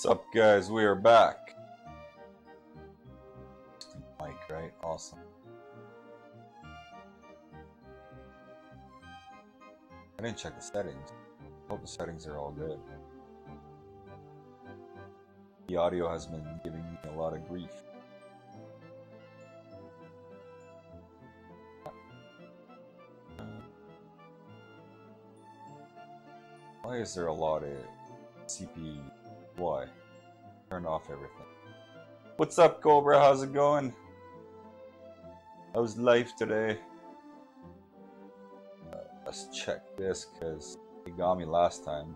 What's up, guys? We are back. Mike, right? Awesome. I didn't check the settings. Hope the settings are all good. The audio has been giving me a lot of grief. Why is there a lot of CP? Why? Turn off everything. What's up, Cobra? How's it going? How's life today? Let's check this because it got me last time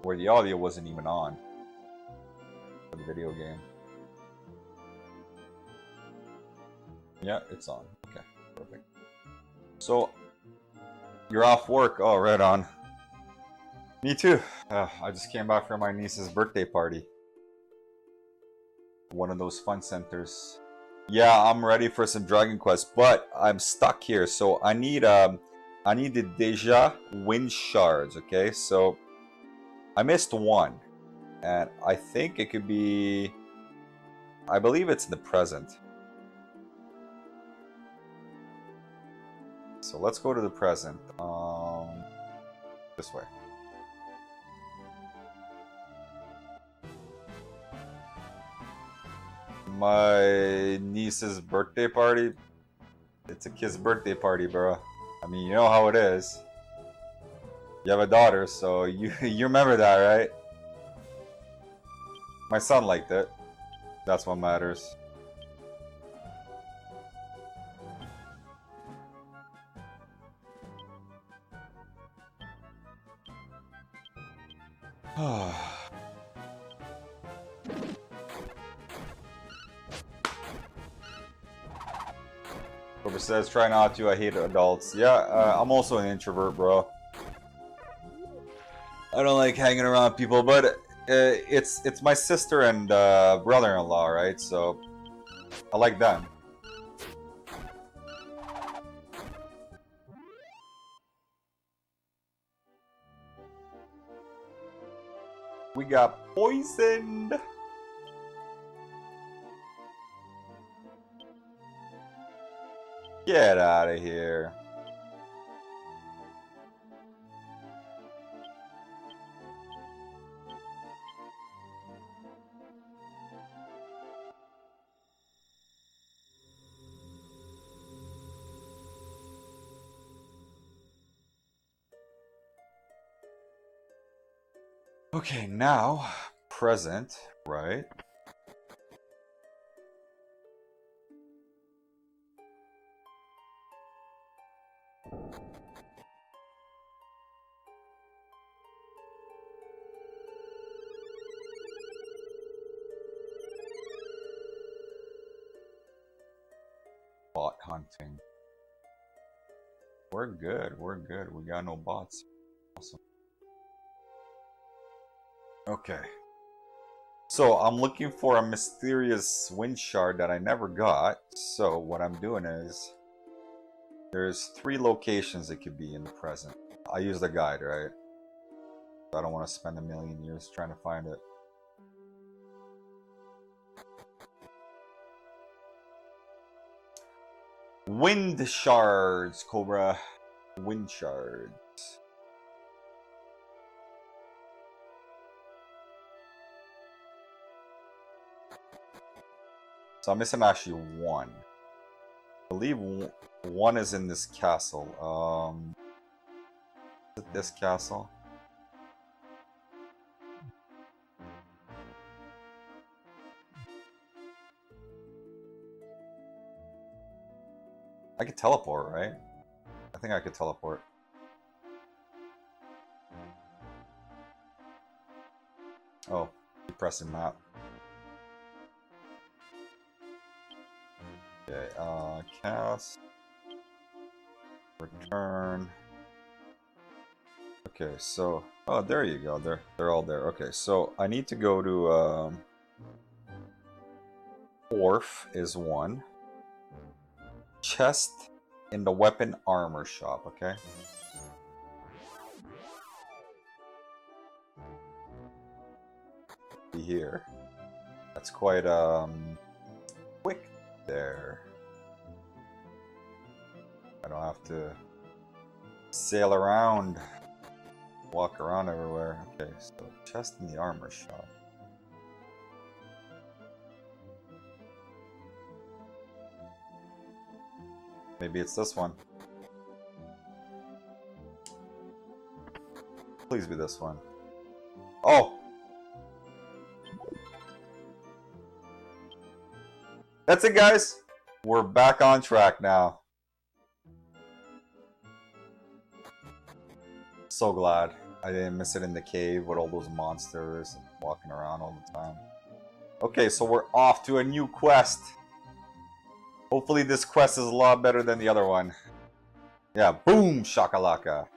where the audio wasn't even on for the video game. Yeah, it's on. Okay, perfect. So, you're off work. Oh, right on. Me too. I just came back from my niece's birthday party. One of those fun centers. Yeah, I'm ready for some Dragon Quest, but I'm stuck here. So I need the Deja Wind Shards, okay? So I missed one. And I think it could be, I believe it's in the present. So let's go to the present. This way. My niece's birthday party. It's a kid's birthday party, bro. I mean, you know how it is. You have a daughter, so you remember that, right? My son liked it. That's what matters. Cobra says, try not to, I hate adults. Yeah, I'm also an introvert, bro. I don't like hanging around people, but it's my sister and brother-in-law, right? So I like them. We got poisoned. Get out of here. Okay, now present, right? Bot hunting. We're good. We're good. We got no bots. Awesome. Okay. So I'm looking for a mysterious wind shard that I never got. So what I'm doing is there's 3 locations it could be in the present. I use the guide, right? I don't want to spend a million years trying to find it. Wind shards, Cobra. Wind shards. So I'm missing actually 1. I believe 1 is in this castle. Is it this castle? I could teleport, right? I think I could teleport. Oh, keep pressing map. Okay, cast. Return. Okay, so oh, there you go. They're all there. Okay, so I need to go to Wharf is 1. Chest in the weapon armor shop, okay? Be here. That's quite quick there. I don't have to sail around, walk around everywhere. Okay, so chest in the armor shop. Maybe it's this one. Please be this one. Oh! That's it, guys! We're back on track now. So glad I didn't miss it in the cave with all those monsters and walking around all the time. Okay, so we're off to a new quest. Hopefully this quest is a lot better than the other one. Yeah, boom, shakalaka.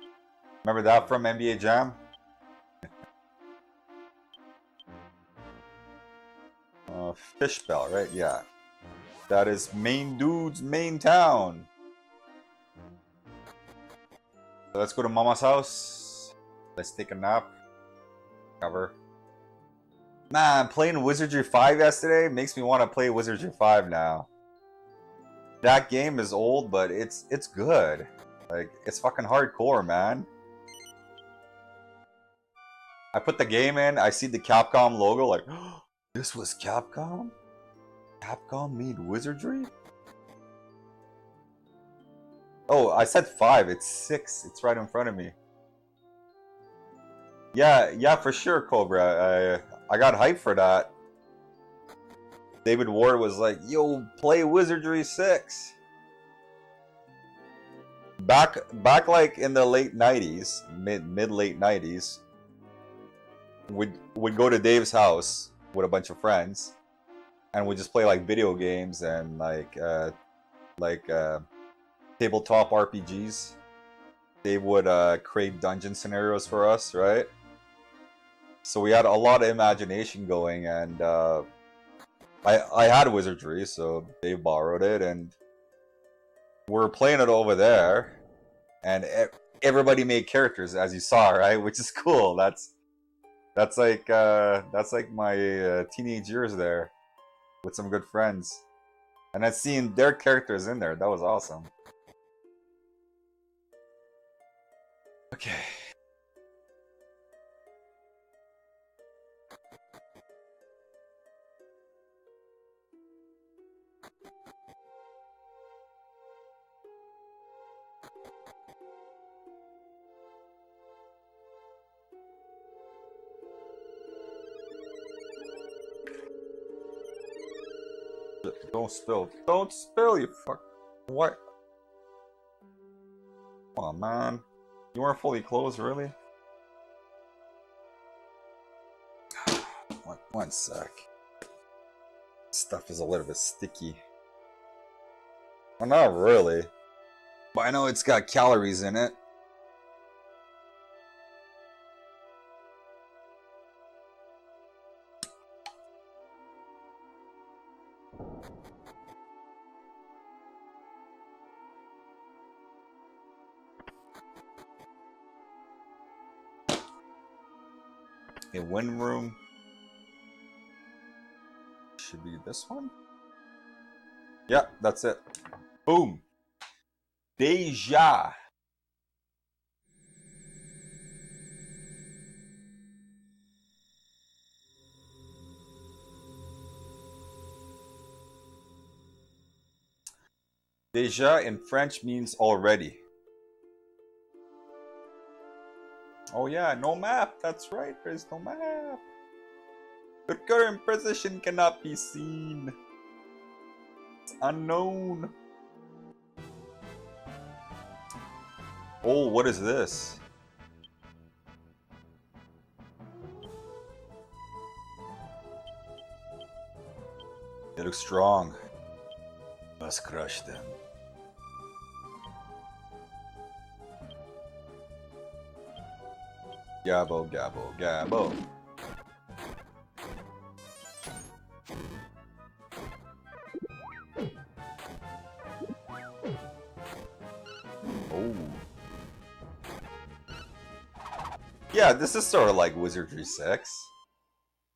Remember that from NBA Jam? Fishbell, right? Yeah. That is main dude's main town. So let's go to Mama's house. Let's take a nap. Cover. Man, playing Wizardry 5 yesterday makes me want to play Wizardry 5 now. That game is old, but it's good. Like, it's fucking hardcore, man. I put the game in, I see the Capcom logo, like, oh, this was Capcom? Capcom made Wizardry? Oh, I said 5, it's 6. It's right in front of me. Yeah, for sure, Cobra. I got hyped for that. David Ward was like, yo, play Wizardry 6. Back like in the late 90s, mid-late 90s, we'd go to Dave's house with a bunch of friends, and we'd just play like video games and like tabletop RPGs. Dave would create dungeon scenarios for us, right? So we had a lot of imagination going, and I had Wizardry, so Dave borrowed it, and we're playing it over there, and everybody made characters, as you saw, right? Which is cool. That's like my teenage years there, with some good friends, and I've seen their characters in there. That was awesome. Okay. Don't spill. Don't spill, you fuck. What? Come on, man. You weren't fully closed, really? One sec. Stuff is a little bit sticky. Well, not really. But I know it's got calories in it. A win room. Should be this one? Yeah, that's it. Boom. Deja. Deja in French means already. Oh yeah, no map. That's right, there's no map. The current position cannot be seen. It's unknown. Oh, what is this? They look strong. Let's crush them. Gabbo, gabbo, gabbo. Oh. Yeah, this is sort of like Wizardry 6. It's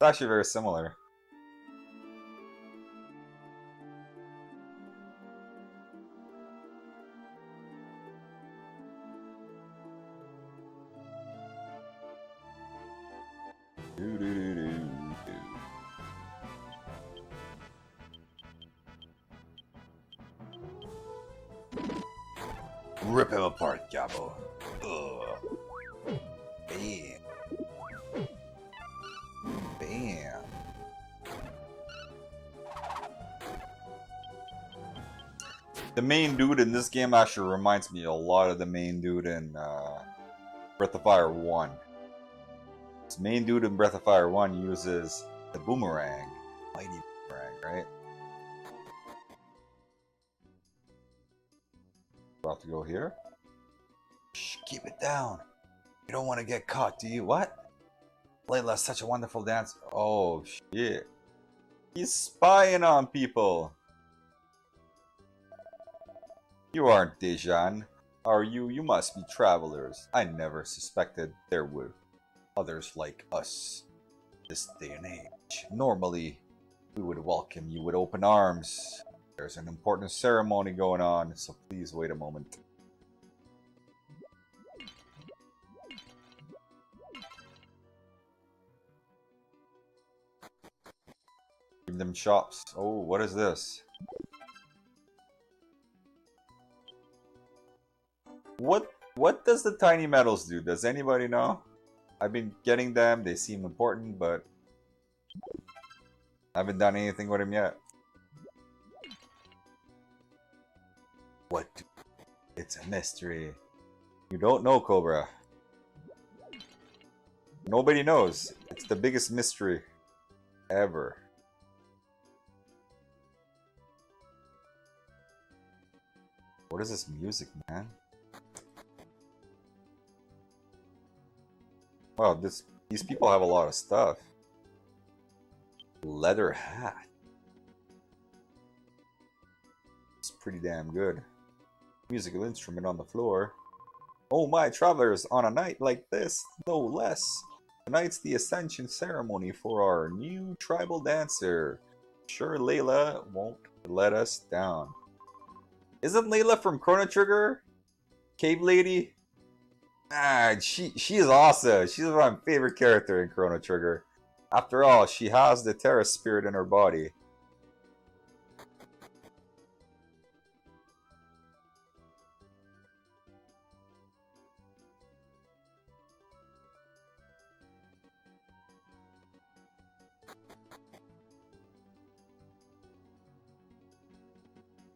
actually very similar. Rip him apart, Gabbo. Ugh. Bam. Bam. The main dude in this game actually reminds me a lot of the main dude in Breath of Fire 1. This main dude in Breath of Fire 1 uses the boomerang. Mighty boomerang, right? About to go here. Shh, keep it down. You don't want to get caught, do you? What? Layla's such a wonderful dancer. Oh, shit. He's spying on people. You aren't Dejan, are you? You must be travelers. I never suspected there were others like us this day and age. Normally, we would welcome you with open arms. There's an important ceremony going on, so please wait a moment. Give them shops. Oh, what is this? What does the tiny metals do? Does anybody know? I've been getting them, they seem important, but I haven't done anything with them yet. What? It's a mystery. You don't know, Cobra. Nobody knows. It's the biggest mystery ever. What is this music, man? Wow, these people have a lot of stuff. Leather hat. It's pretty damn good. Musical instrument on the floor. Oh my, travelers, on a night like this, no less. Tonight's the ascension ceremony for our new tribal dancer. Sure, Layla won't let us down. Isn't Layla from Chrono Trigger? Cave Lady? Ah, she is awesome. She's my favorite character in Chrono Trigger. After all, she has the Terra spirit in her body.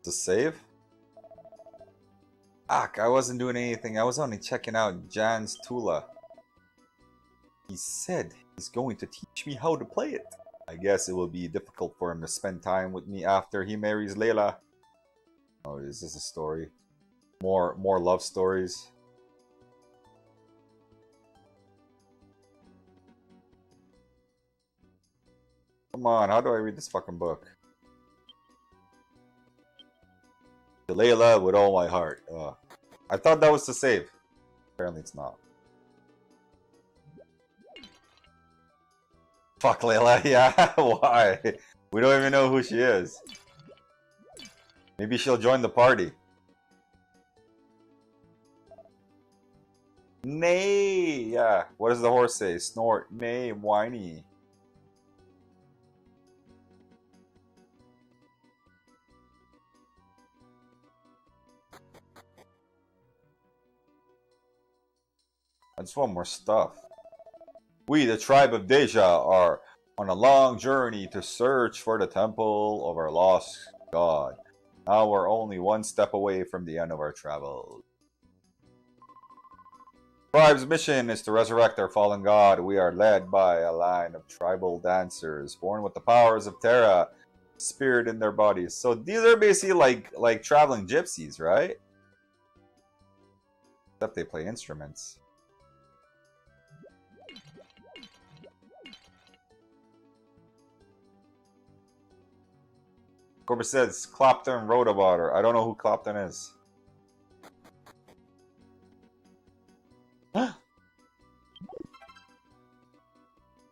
to save? Ah, I wasn't doing anything. I was only checking out Jan's Tula. He said he's going to teach me how to play it. I guess it will be difficult for him to spend time with me after he marries Layla. Oh, is this a story? More love stories? Come on, how do I read this fucking book? To Layla with all my heart. I thought that was to save. Apparently it's not. Fuck Layla, yeah, why? We don't even know who she is. Maybe she'll join the party. Nay, yeah. What does the horse say? Snort, neigh, whiny. I just want more stuff. We, the tribe of Deja, are on a long journey to search for the temple of our lost god. Now we're only one step away from the end of our travels. Tribe's mission is to resurrect our fallen god. We are led by a line of tribal dancers born with the powers of Terra, spirit in their bodies. So these are basically like traveling gypsies, right? Except they play instruments. Corbett says Clapton wrote about her. I don't know who Clapton is.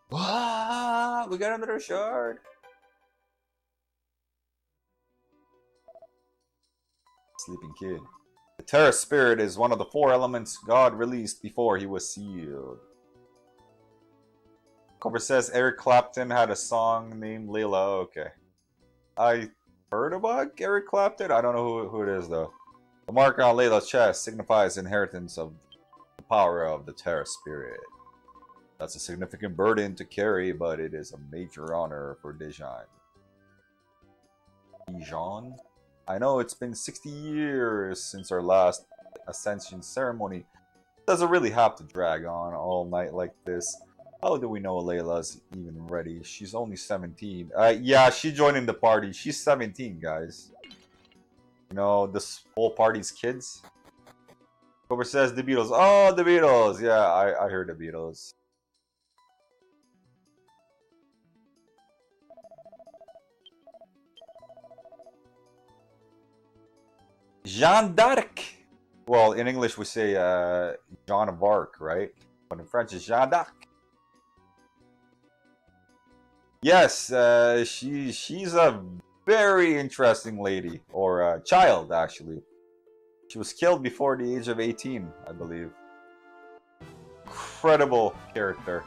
Wow, we got another shard. Sleeping kid. The Terra Spirit is one of the 4 elements God released before he was sealed. Corbett says Eric Clapton had a song named Layla. Okay. I heard about Eric Clapton. I don't know who it is though. The mark on Layla's chest signifies inheritance of the power of the Terra Spirit. That's a significant burden to carry, but it is a major honor for Dejan. Dejan? I know it's been 60 years since our last Ascension ceremony. Doesn't really have to drag on all night like this. How do we know Layla's even ready? She's only 17. Yeah, she joining the party. She's 17, guys. You know, this whole party's kids. Cobra says the Beatles. Oh, the Beatles! Yeah, I heard the Beatles. Jeanne d'Arc! Well, in English we say Joan of Arc, right? But in French it's Jeanne d'Arc. Yes, she's a very interesting lady, or child actually. She was killed before the age of 18, I believe. Incredible character.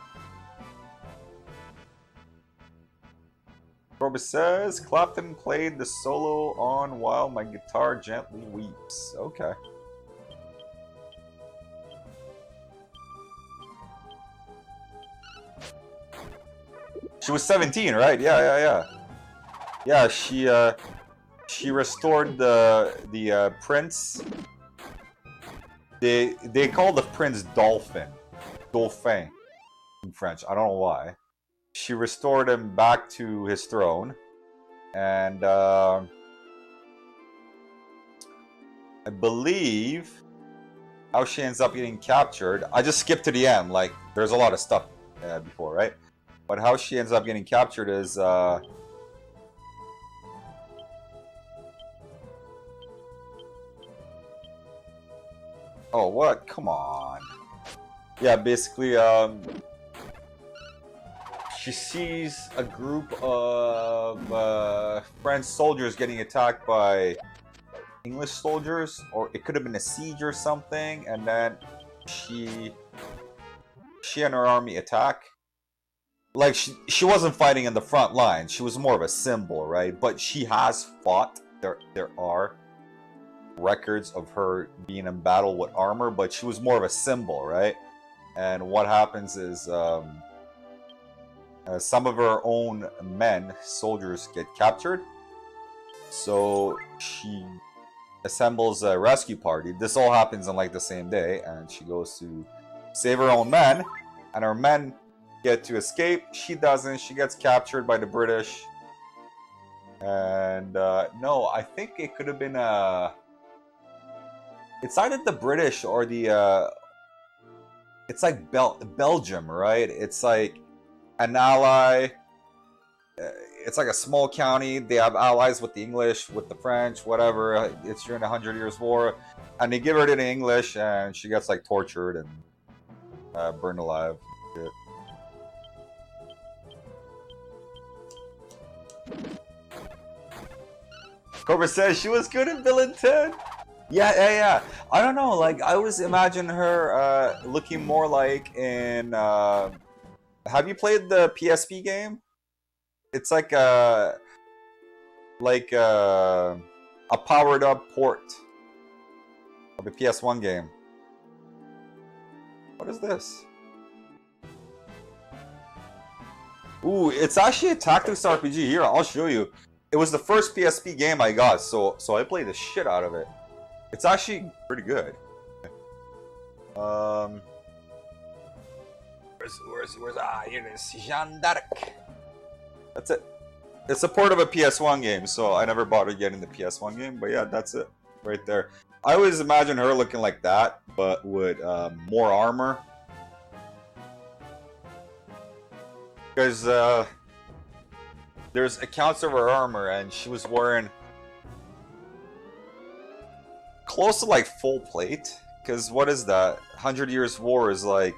Corbett says Clapton played the solo on While My Guitar Gently Weeps. Okay. She was 17, right? Yeah. Yeah, she restored the prince. They call the prince Dauphin in French. I don't know why. She restored him back to his throne, and I believe how she ends up getting captured. I just skipped to the end. Like, there's a lot of stuff before, right? But how she ends up getting captured is oh, what? Come on. Yeah, basically, she sees a group of French soldiers getting attacked by English soldiers, or it could have been a siege or something, and then she and her army attack. Like, she wasn't fighting in the front line. She was more of a symbol, right? But she has fought. There are records of her being in battle with armor, but she was more of a symbol, right? And what happens is some of her own men, soldiers, get captured, So she assembles a rescue party. This all happens on like the same day, and she goes to save her own men, and her men get to escape. She doesn't. She gets captured by the British. And no, I think it could have been it's either the British or the it's like Belgium, right? It's like an ally. It's like a small county. They have allies with the English, with the French, whatever. It's during the 100 Years' War, and they give her to the English, and she gets like tortured and burned alive. Shit. Cobra says she was good in Bill and Ted. Yeah. I don't know. Like I was imagining her looking more like in. Have you played the PSP game? It's like a powered up port of a PS1 game. What is this? Ooh, it's actually a tactics RPG. Here, I'll show you. It was the first PSP game I got, so I played the shit out of it. It's actually pretty good. Where's here it is, Jeanne d'Arc. That's it. It's a port of a PS1 game, so I never bothered getting the PS1 game, but yeah, that's it. Right there. I always imagine her looking like that, but with more armor. Because there's accounts of her armor, and she was wearing close to like full plate. Because what is that? 100 Years' War is like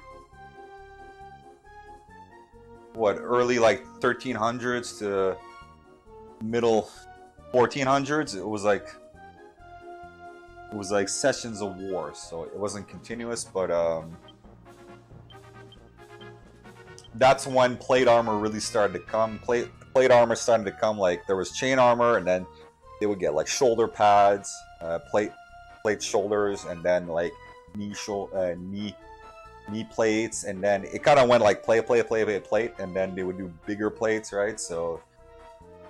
what, early like 1300s to middle 1400s. It was like sessions of war, so it wasn't continuous, but that's when plate armor really started to come. Plate armor started to come, like there was chain armor, and then they would get like shoulder pads, plate shoulders, and then like knee plates, and then it kind of went like plate, and then they would do bigger plates, right? So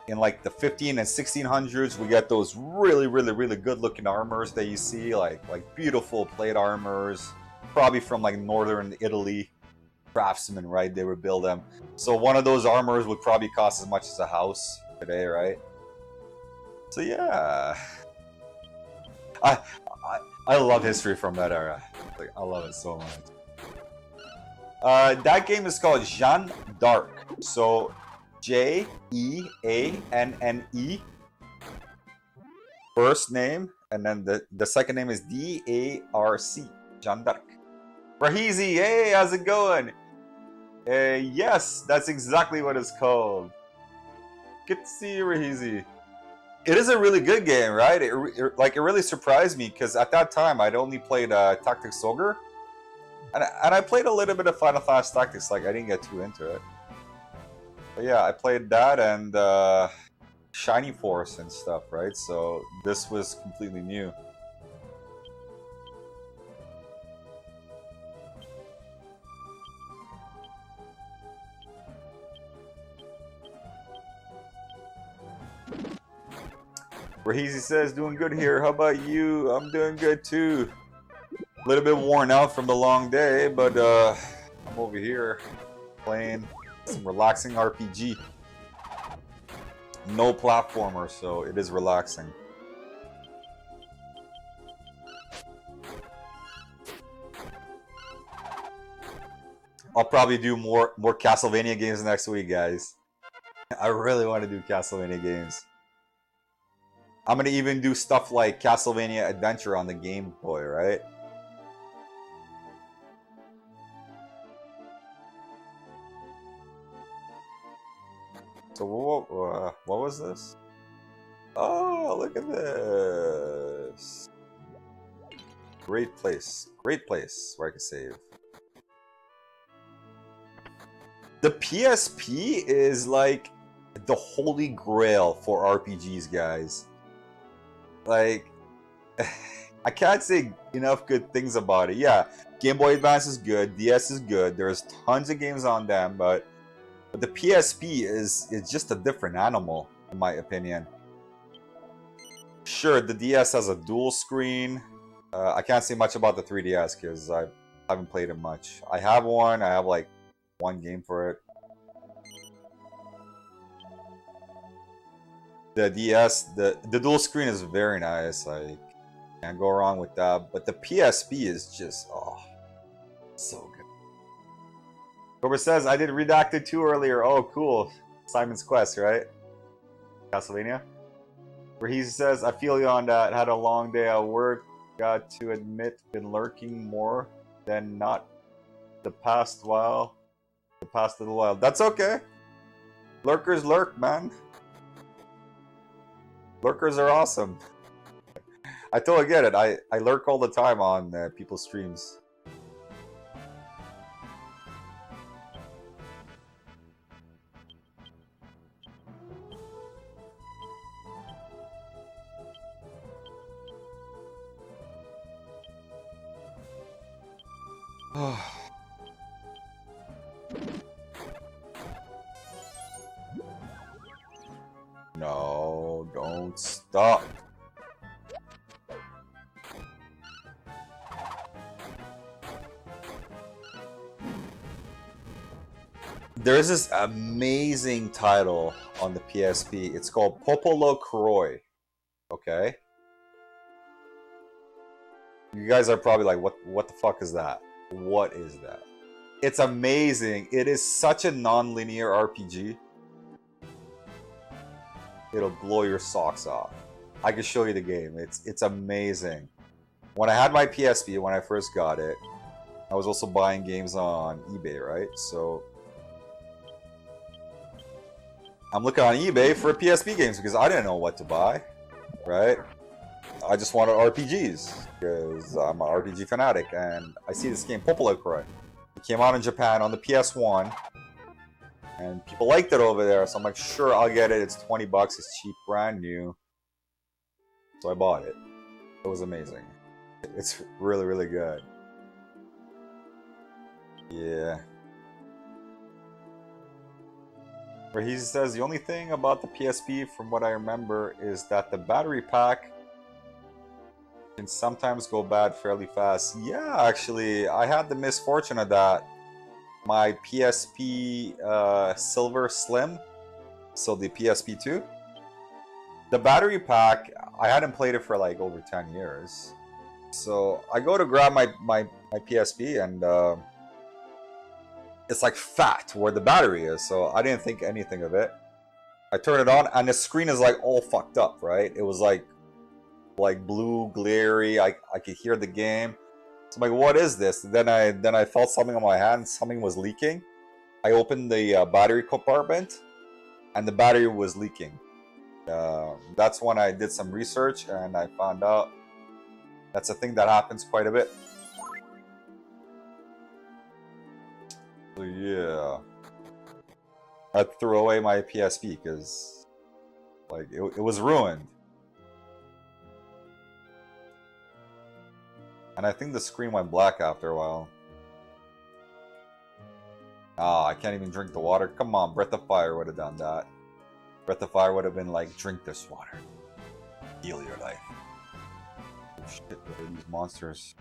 in like the 15 and 1600s, we get those really good looking armors that you see, like beautiful plate armors, probably from like northern Italy. Craftsmen, right? They would build them. So one of those armors would probably cost as much as a house today, right? So yeah, I love history from that era. Like I love it so much. That game is called Jeanne d'Arc. So Jeanne, first name, and then the second name is D-A-R-C. Jeanne d'Arc. Rahizi, hey, how's it going? Yes, that's exactly what it's called. Good to see you, Rahizi. It is a really good game, right? It really surprised me, because at that time I'd only played Tactics Ogre, and I played a little bit of Final Fantasy Tactics. Like I didn't get too into it, but yeah, I played that and Shiny Force and stuff, right? So this was completely new. Rahizi says, doing good here. How about you? I'm doing good too. A little bit worn out from the long day, but I'm over here playing some relaxing RPG. No platformer, so it is relaxing. I'll probably do more Castlevania games next week, guys. I really want to do Castlevania games. I'm gonna even do stuff like Castlevania Adventure on the Game Boy, right? So what was this? Oh, look at this! Great place where I can save. The PSP is like the holy grail for RPGs, guys. Like, I can't say enough good things about it. Yeah, Game Boy Advance is good, DS is good, there's tons of games on them, but the PSP is just a different animal, in my opinion. Sure, the DS has a dual screen. I can't say much about the 3DS because I haven't played it much. I have one. I have like one game for it. The DS, the dual screen is very nice. Like, can't go wrong with that. But the PSP is just, oh, so good. Cobra says, I did Redacted 2 earlier. Oh, cool. Simon's Quest, right? Castlevania? Where he says, I feel you on that. Had a long day at work. Got to admit, been lurking more than not the past while. The past little while. That's okay. Lurkers lurk, man. Lurkers are awesome. I totally get it. I lurk all the time on people's streams. No, don't stop. There's this amazing title on the PSP. It's called Popolo Kroy. Okay? You guys are probably like, what the fuck is that? What is that? It's amazing. It is such a non-linear RPG. It'll blow your socks off. I can show you the game. It's amazing. When I had my PSP, when I first got it, I was also buying games on eBay, right? So I'm looking on eBay for PSP games because I didn't know what to buy, right? I just wanted RPGs because I'm an RPG fanatic, and I see this game, Popolo Kroy. It came out in Japan on the PS1, and people liked it over there, so I'm like, sure, I'll get it. It's 20 bucks. It's cheap, brand new. So I bought it. It was amazing. It's really, really good. Yeah. Where he says, the only thing about the PSP, from what I remember, is that the battery pack can sometimes go bad fairly fast. Yeah, actually, I had the misfortune of that. My PSP Silver Slim, so the PSP 2, the battery pack, I hadn't played it for like over 10 years. So I go to grab my PSP, and it's like fat where the battery is, so I didn't think anything of it. I turn it on, and the screen is like all fucked up, right? It was like blue, glary. I could hear the game. So I'm like, what is this? And then I felt something on my hand. Something was leaking. I opened the battery compartment, and the battery was leaking. That's when I did some research, and I found out that's a thing that happens quite a bit. So yeah, I threw away my PSP because like it was ruined. And I think the screen went black after a while. Ah, I can't even drink the water. Come on, Breath of Fire would have done that. Breath of Fire would have been like, drink this water. Heal your life. Oh shit, what are these monsters?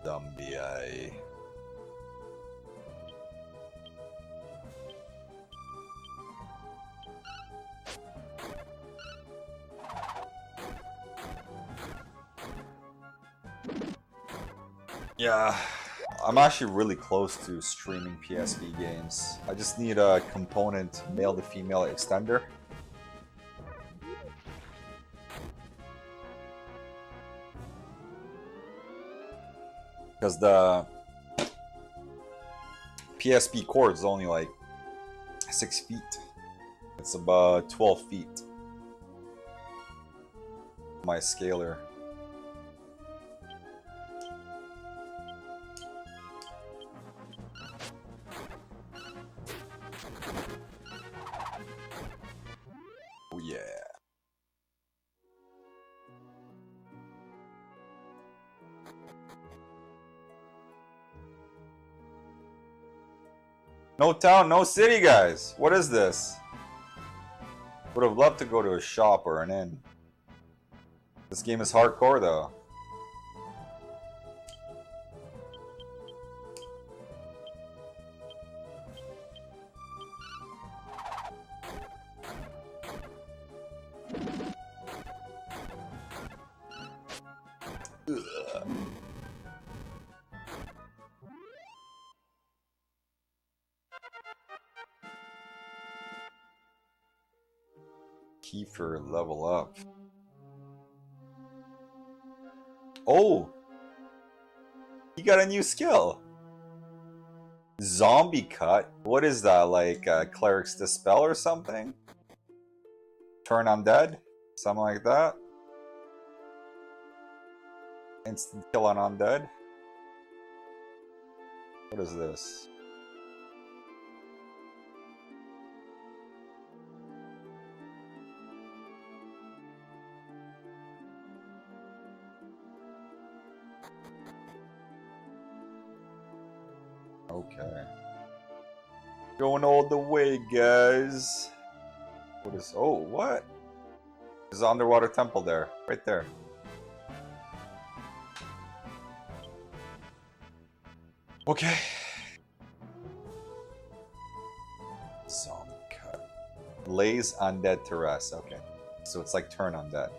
Zombie eye. Yeah, I'm actually really close to streaming PSP games. I just need a component male to female extender. Because the PSP cord is only like 6 feet. It's about 12 feet. My scaler. Oh yeah. No town, no city, guys. What is this? Would have loved to go to a shop or an inn. This game is hardcore though. Ugh. Kiefer level up. Oh! He got a new skill! Zombie cut? What is that, like Cleric's Dispel or something? Turn undead? Something like that? Instant kill on undead? What is this? Okay. Going all the way, guys. What is... Oh, what? There's an underwater temple there. Right there. Okay. Zombie cut. Blaze undead to rest. Okay. So it's like turn undead.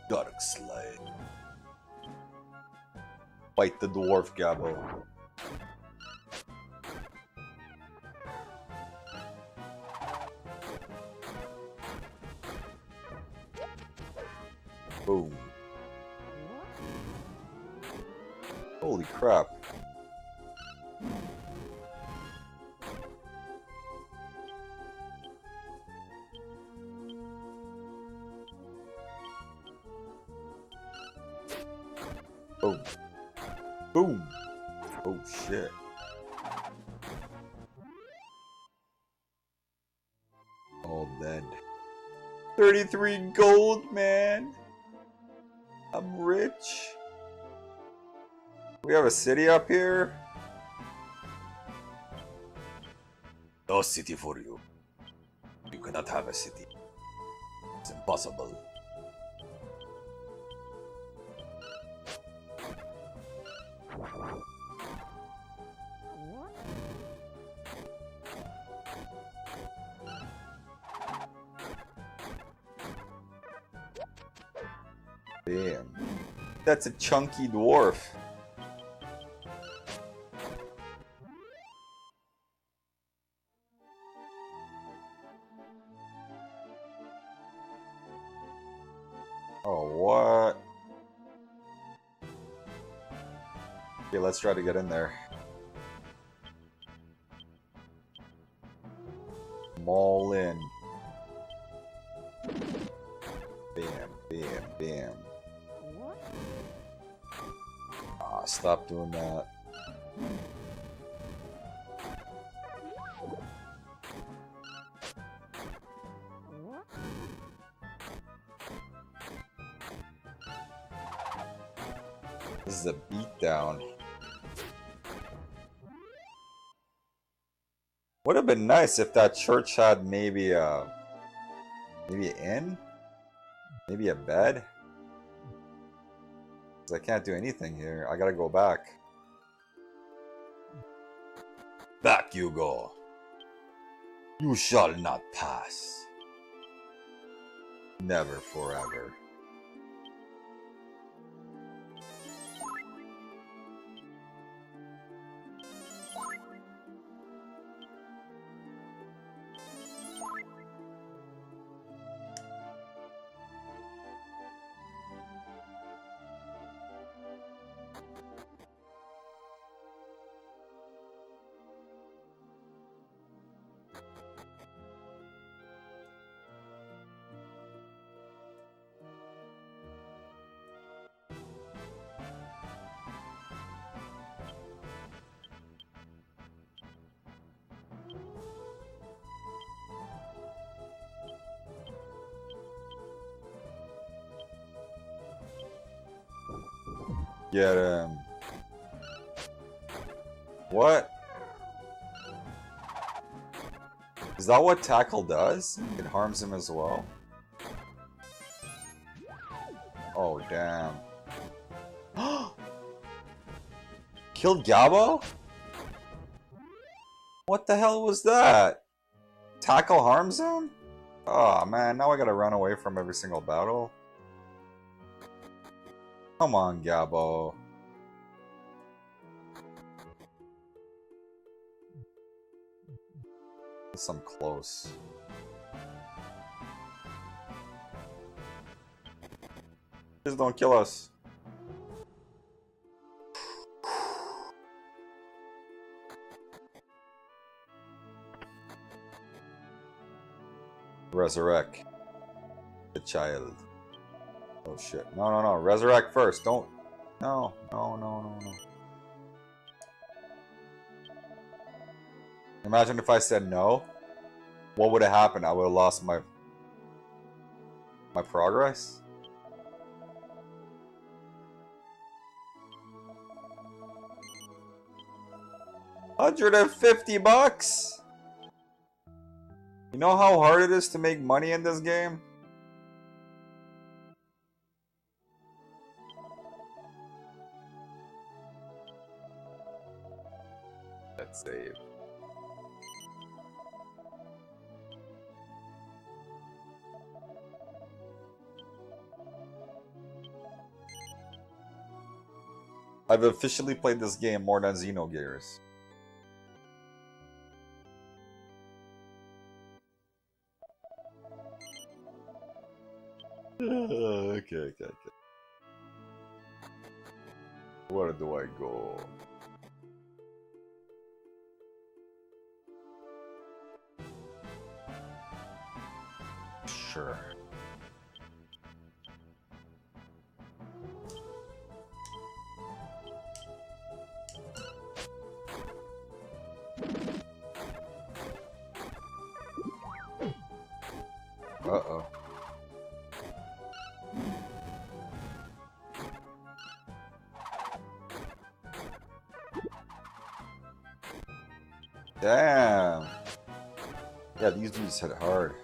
Dark Slide. Fight the dwarf, Gabo. Boom. Holy crap. Boom. Boom. Oh shit. All dead. 33 gold, man. I'm rich. We have a city up here? No city for you. You cannot have a city. It's impossible. Damn. That's a chunky dwarf. Oh, what? Okay, let's try to get in there. Maul in. Bam, bam, bam. Ah, stop doing that. This is a beatdown. Would have been nice if that church had maybe an inn? Maybe a bed? 'Cause I can't do anything here. I gotta go back. Back you go. You shall not pass. Never forever. Get him. What? Is that what Tackle does? It harms him as well? Oh, damn. Killed Gabo? What the hell was that? Tackle harms him? Oh man, now I gotta run away from every single battle. Come on, Gabo. Guess I'm close. Please don't kill us. Resurrect the child. Oh shit. No, no, no. Resurrect first. Don't. No, no, no, no, no. Imagine if I said no. What would have happened? I would have lost my progress. $150? You know how hard it is to make money in this game? Let's save. I've officially played this game more than Xenogears. Okay. Where do I go? Sure. Uh-oh. Damn. Yeah, these dudes hit hard.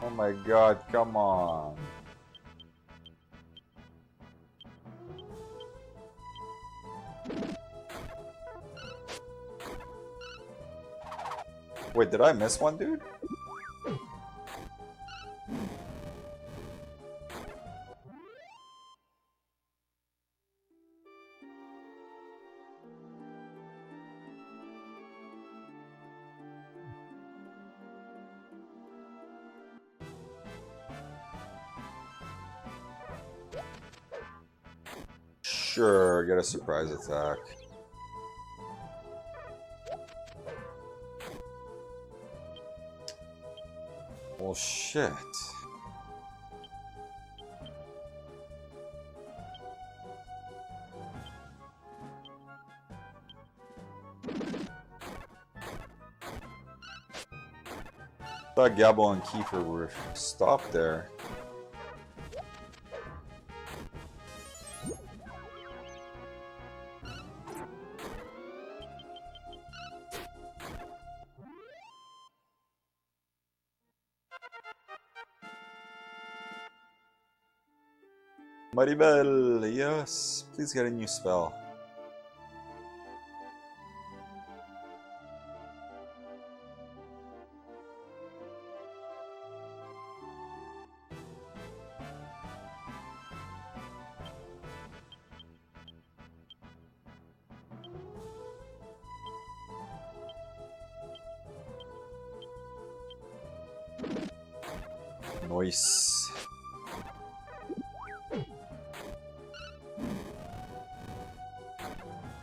Oh my god, come on. Wait, did I miss one, dude? Sure, get a surprise attack. Well, shit. I thought Gabo and Kiefer were stopped there. Maribel, yes, please get a new spell. Nice.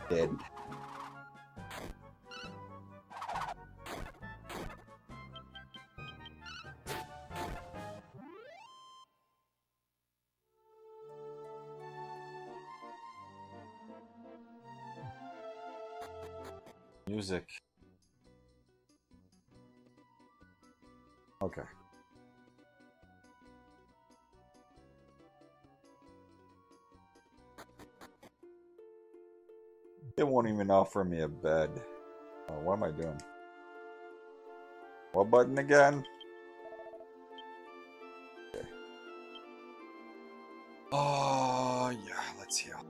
Dead. Music. Okay. They won't even offer me a bed. What am I doing? What button again? Okay. Oh, yeah, let's heal.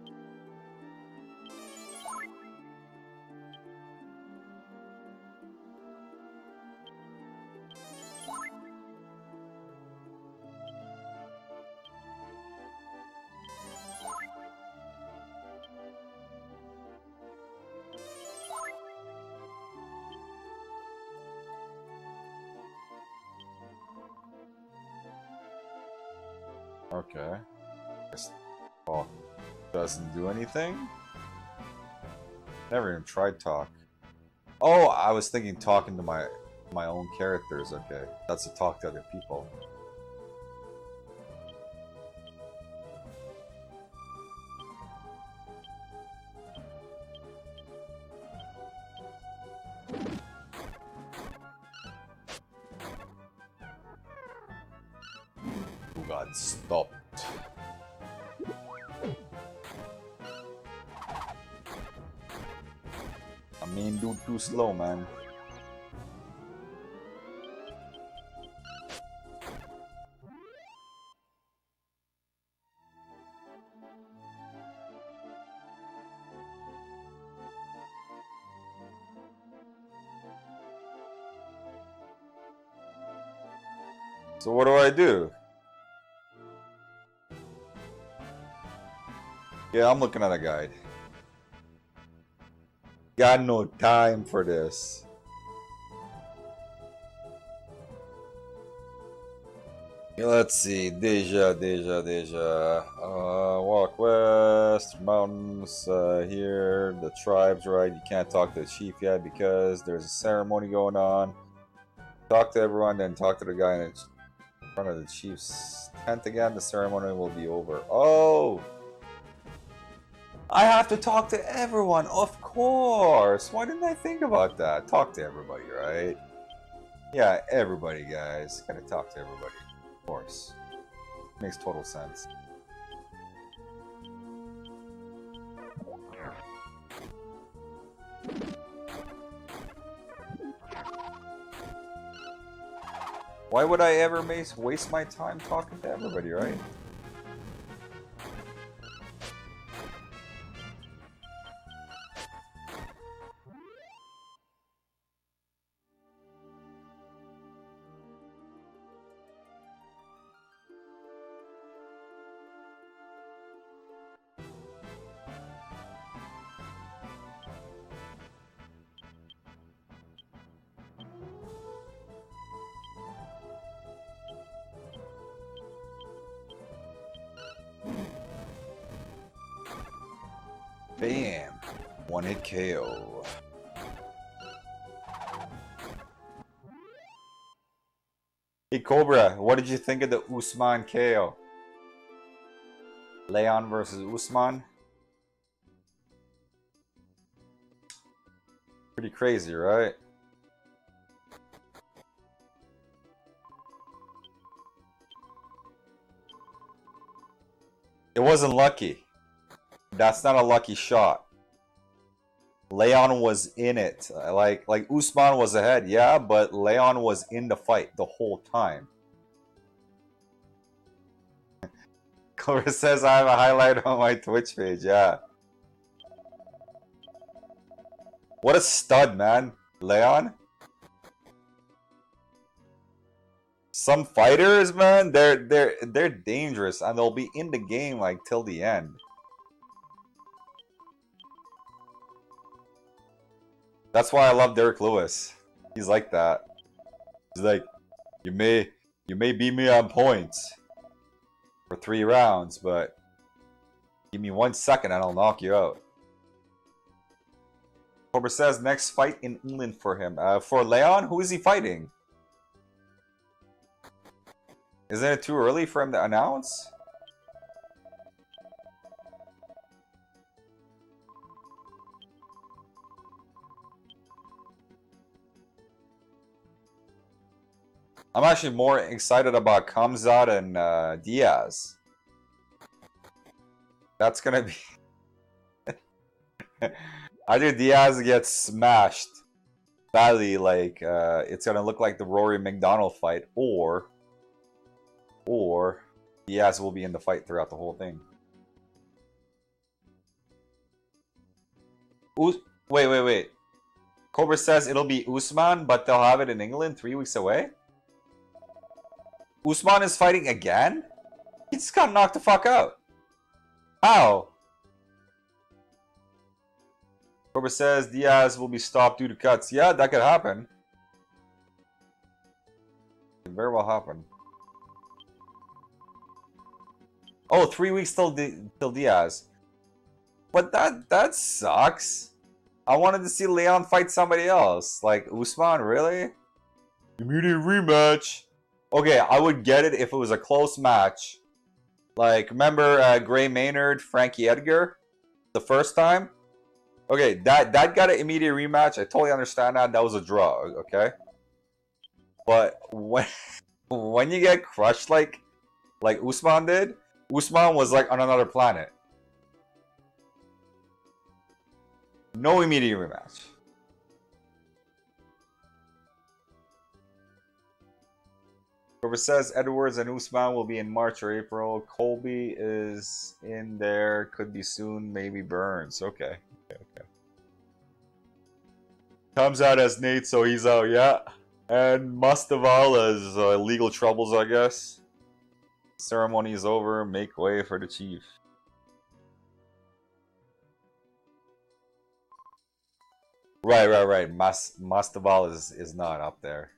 Okay. Guess talk doesn't do anything? Never even tried talk. Oh, I was thinking talking to my own characters. Okay, that's to talk to other people. Who got stopped? I mean, dude, too slow, man. So what do I do? Yeah, I'm looking at a guide. Got no time for this. Let's see, Deja. Walk west, mountains, here, the tribes, right? You can't talk to the chief yet because there's a ceremony going on. Talk to everyone, then talk to the guy in front of the chief's tent again. The ceremony will be over. Oh! I have to talk to everyone, of course! Why didn't I think about that? Talk to everybody, right? Yeah, everybody, guys. Gotta talk to everybody. Of course. Makes total sense. Why would I ever waste my time talking to everybody, right? Bam! One hit KO. Hey Cobra, what did you think of the Usman KO? Leon versus Usman? Pretty crazy, right? It wasn't lucky. That's not a lucky shot. Leon was in it. Like Usman was ahead, yeah, but Leon was in the fight the whole time. Cobra says I have a highlight on my Twitch page, yeah. What a stud, man. Leon? Some fighters, man, they're dangerous and they'll be in the game like till the end. That's why I love Derek Lewis. He's like that. He's like, you may beat me on points for 3 rounds, but give me 1 second and I'll knock you out. Cobra says next fight in England for him. For Leon, who is he fighting? Isn't it too early for him to announce? I'm actually more excited about Khamzat and Diaz. That's gonna be... Either Diaz gets smashed badly, like it's gonna look like the Rory McDonald fight, or Diaz will be in the fight throughout the whole thing. Wait. Cobra says it'll be Usman, but they'll have it in England 3 weeks away? Usman is fighting again? He just got knocked the fuck out. How? Cobra says Diaz will be stopped due to cuts. Yeah, that could happen. It could very well happen. Oh, 3 weeks till Diaz. But that sucks. I wanted to see Leon fight somebody else. Like Usman, really? Immediate rematch. Okay, I would get it if it was a close match. Like, remember Gray Maynard, Frankie Edgar? The first time? Okay, that got an immediate rematch. I totally understand that. That was a draw, okay? But when you get crushed like Usman did, Usman was like on another planet. No immediate rematch. Whoever says Edwards and Usman will be in March or April. Colby is in there. Could be soon. Maybe Burns. Okay. Comes out as Nate, so he's out. Yeah. And Mustaval is legal troubles, I guess. Ceremony is over. Make way for the chief. Right. Mustaval is not up there.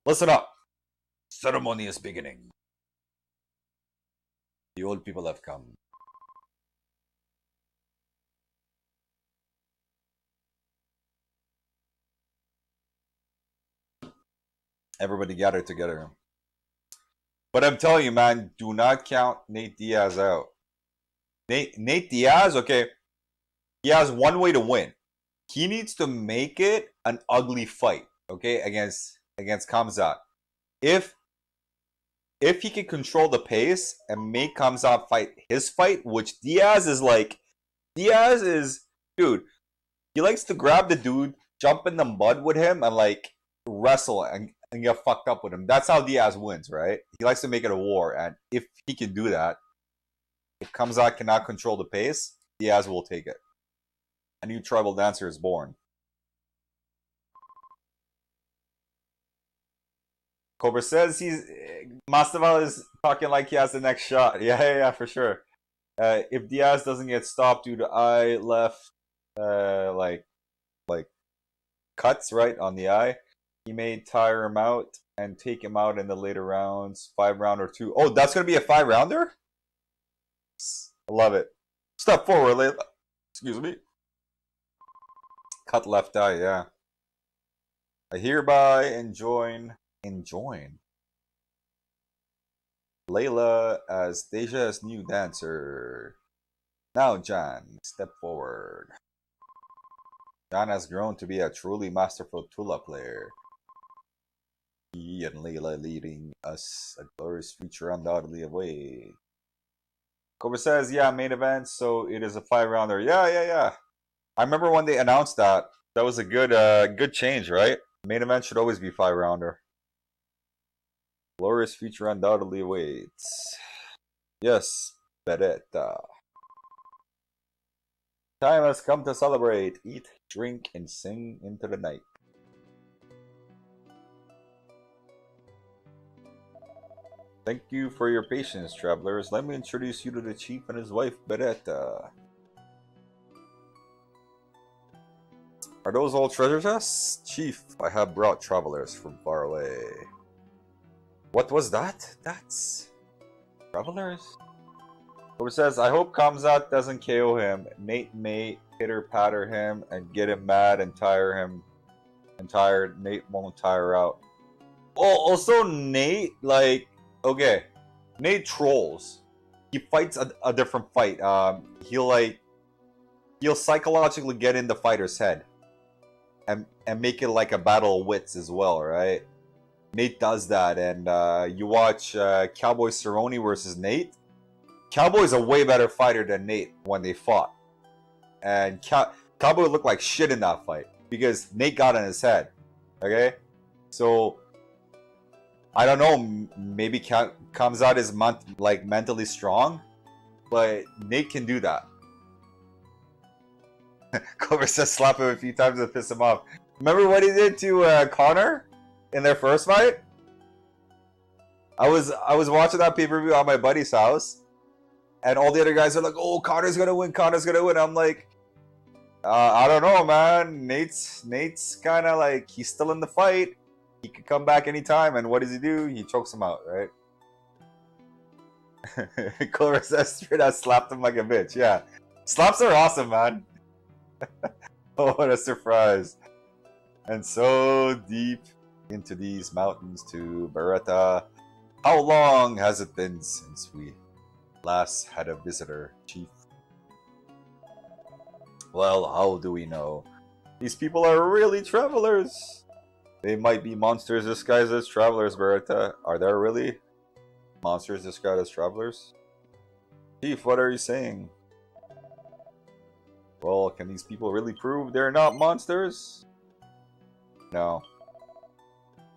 Listen up. Ceremony is beginning. The old people have come. Everybody gather together. But I'm telling you, man, do not count Nate Diaz out. Nate Diaz, okay, he has one way to win. He needs to make it an ugly fight, okay, against Khamzat. If he can control the pace and make Khamzat fight his fight, which Diaz is, dude, he likes to grab the dude, jump in the mud with him, and like wrestle and get fucked up with him. That's how Diaz wins, right? He likes to make it a war, and if he can do that, if Khamzat cannot control the pace, Diaz will take it. A new tribal dancer is born. Cobra says Mastaval is talking like he has the next shot. Yeah, for sure. If Diaz doesn't get stopped due to eye left, like cuts right on the eye, he may tire him out and take him out in the later rounds. 5 round or 2. Oh, that's gonna be a 5 rounder. I love it. Step forward, Layla. Excuse me. Cut left eye. Yeah. I hereby enjoin Layla as Deja's new dancer. Now, Jan, step forward. Jan has grown to be a truly masterful Tula player. He and Layla leading us a glorious future undoubtedly away. Cobra says, yeah, main event, so it is a 5 rounder. Yeah. I remember when they announced that. That was a good change, right? Main event should always be 5 rounder. Glorious future undoubtedly awaits. Yes, Beretta. Time has come to celebrate, eat, drink, and sing into the night. Thank you for your patience, travelers. Let me introduce you to the chief and his wife, Beretta. Are those all treasure chests? Chief, I have brought travelers from far away. What was that? That's... travelers? Who says, I hope Khamzat doesn't KO him. Nate may pitter-patter him and get him mad and tire him. And tired. Nate won't tire out. Oh, also Nate, like... okay. Nate trolls. He fights a different fight. He'll psychologically get in the fighter's head. And make it like a battle of wits as well, right? Nate does that, and you watch Cowboy Cerrone versus Nate. Cowboy's a way better fighter than Nate when they fought. And Cabo would look like shit in that fight because Nate got in his head. Okay, so I don't know. Maybe Kamzat is mentally strong, but Nate can do that. Cobra says slap him a few times to piss him off. Remember what he did to Connor in their first fight? I was watching that pay-per-view at my buddy's house, and all the other guys are like, "Oh, Connor's gonna win! Connor's gonna win!" I'm like, I don't know, man. Nate's kind of like, he's still in the fight. He could come back anytime, and what does he do? He chokes him out, right? Cobra says straight out slapped him like a bitch. Yeah, slaps are awesome, man. Oh, what a surprise! And so deep into these mountains to Beretta. How long has it been since we last had a visitor, Chief? Well, how do we know? These people are really travelers. They might be monsters disguised as travelers, Beretta. Are there really monsters disguised as travelers? Chief, what are you saying? Well, can these people really prove they're not monsters? No.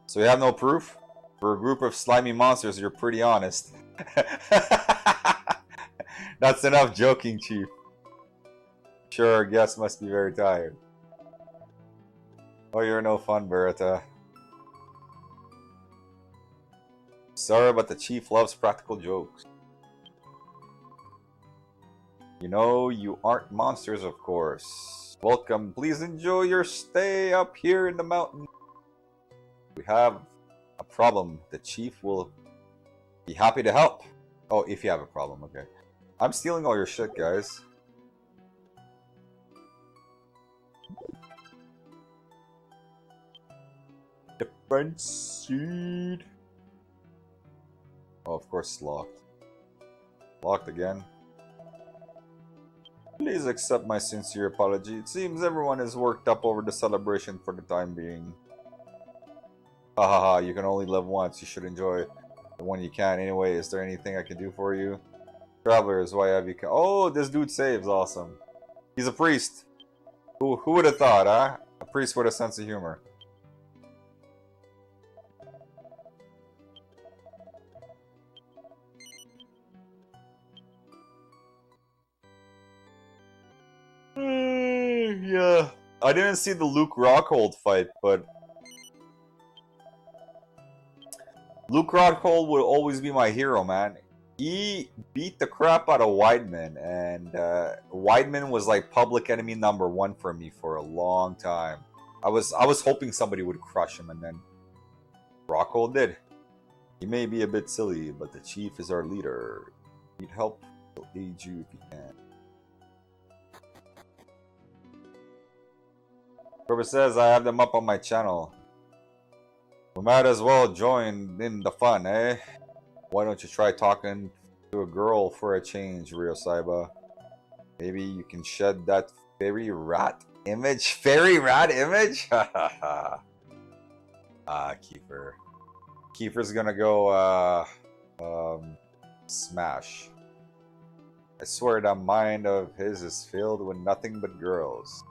So you have no proof? For a group of slimy monsters, you're pretty honest. That's enough joking, Chief. Sure, our guest must be very tired. Oh, you're no fun, Beretta. Sorry, but the Chief loves practical jokes. You know, you aren't monsters, of course. Welcome. Please enjoy your stay up here in the mountain. We have a problem. The Chief will be happy to help. Oh, if you have a problem, okay. I'm stealing all your shit, guys. Different seed. Oh, of course, it's locked. Locked again. Please accept my sincere apology. It seems everyone is worked up over the celebration for the time being. Ha ha ha, you can only live once. You should enjoy it when you can. Anyway, is there anything I can do for you? Travelers, why have you come? Oh, this dude saves. Awesome. He's a priest. Who would have thought, huh? A priest with a sense of humor. Yeah. I didn't see the Luke Rockhold fight, but Luke Rockhold will always be my hero, man. He beat the crap out of Weidman, and Weidman was like public enemy #1 for me for a long time. I was hoping somebody would crush him, and then Rockhold did. He may be a bit silly, but the Chief is our leader. Need help? He'll aid you if he can. Whoever says I have them up on my channel. We might as well join in the fun, eh? Why don't you try talking to a girl for a change, Rio Saiba? Maybe you can shed that fairy rat image? Fairy rat image? Ah, Kiefer. Kiefer's gonna go, smash. I swear that mind of his is filled with nothing but girls.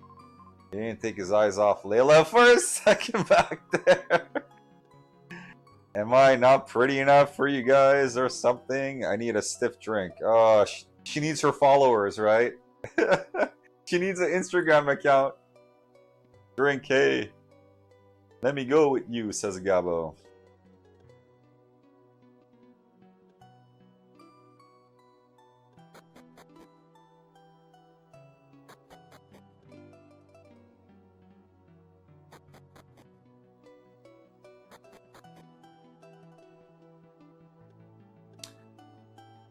He didn't take his eyes off Layla for a second back there. Am I not pretty enough for you guys or something? I need a stiff drink. Oh, she needs her followers, right? She needs an Instagram account. Drink, hey. Let me go with you, says Gabo.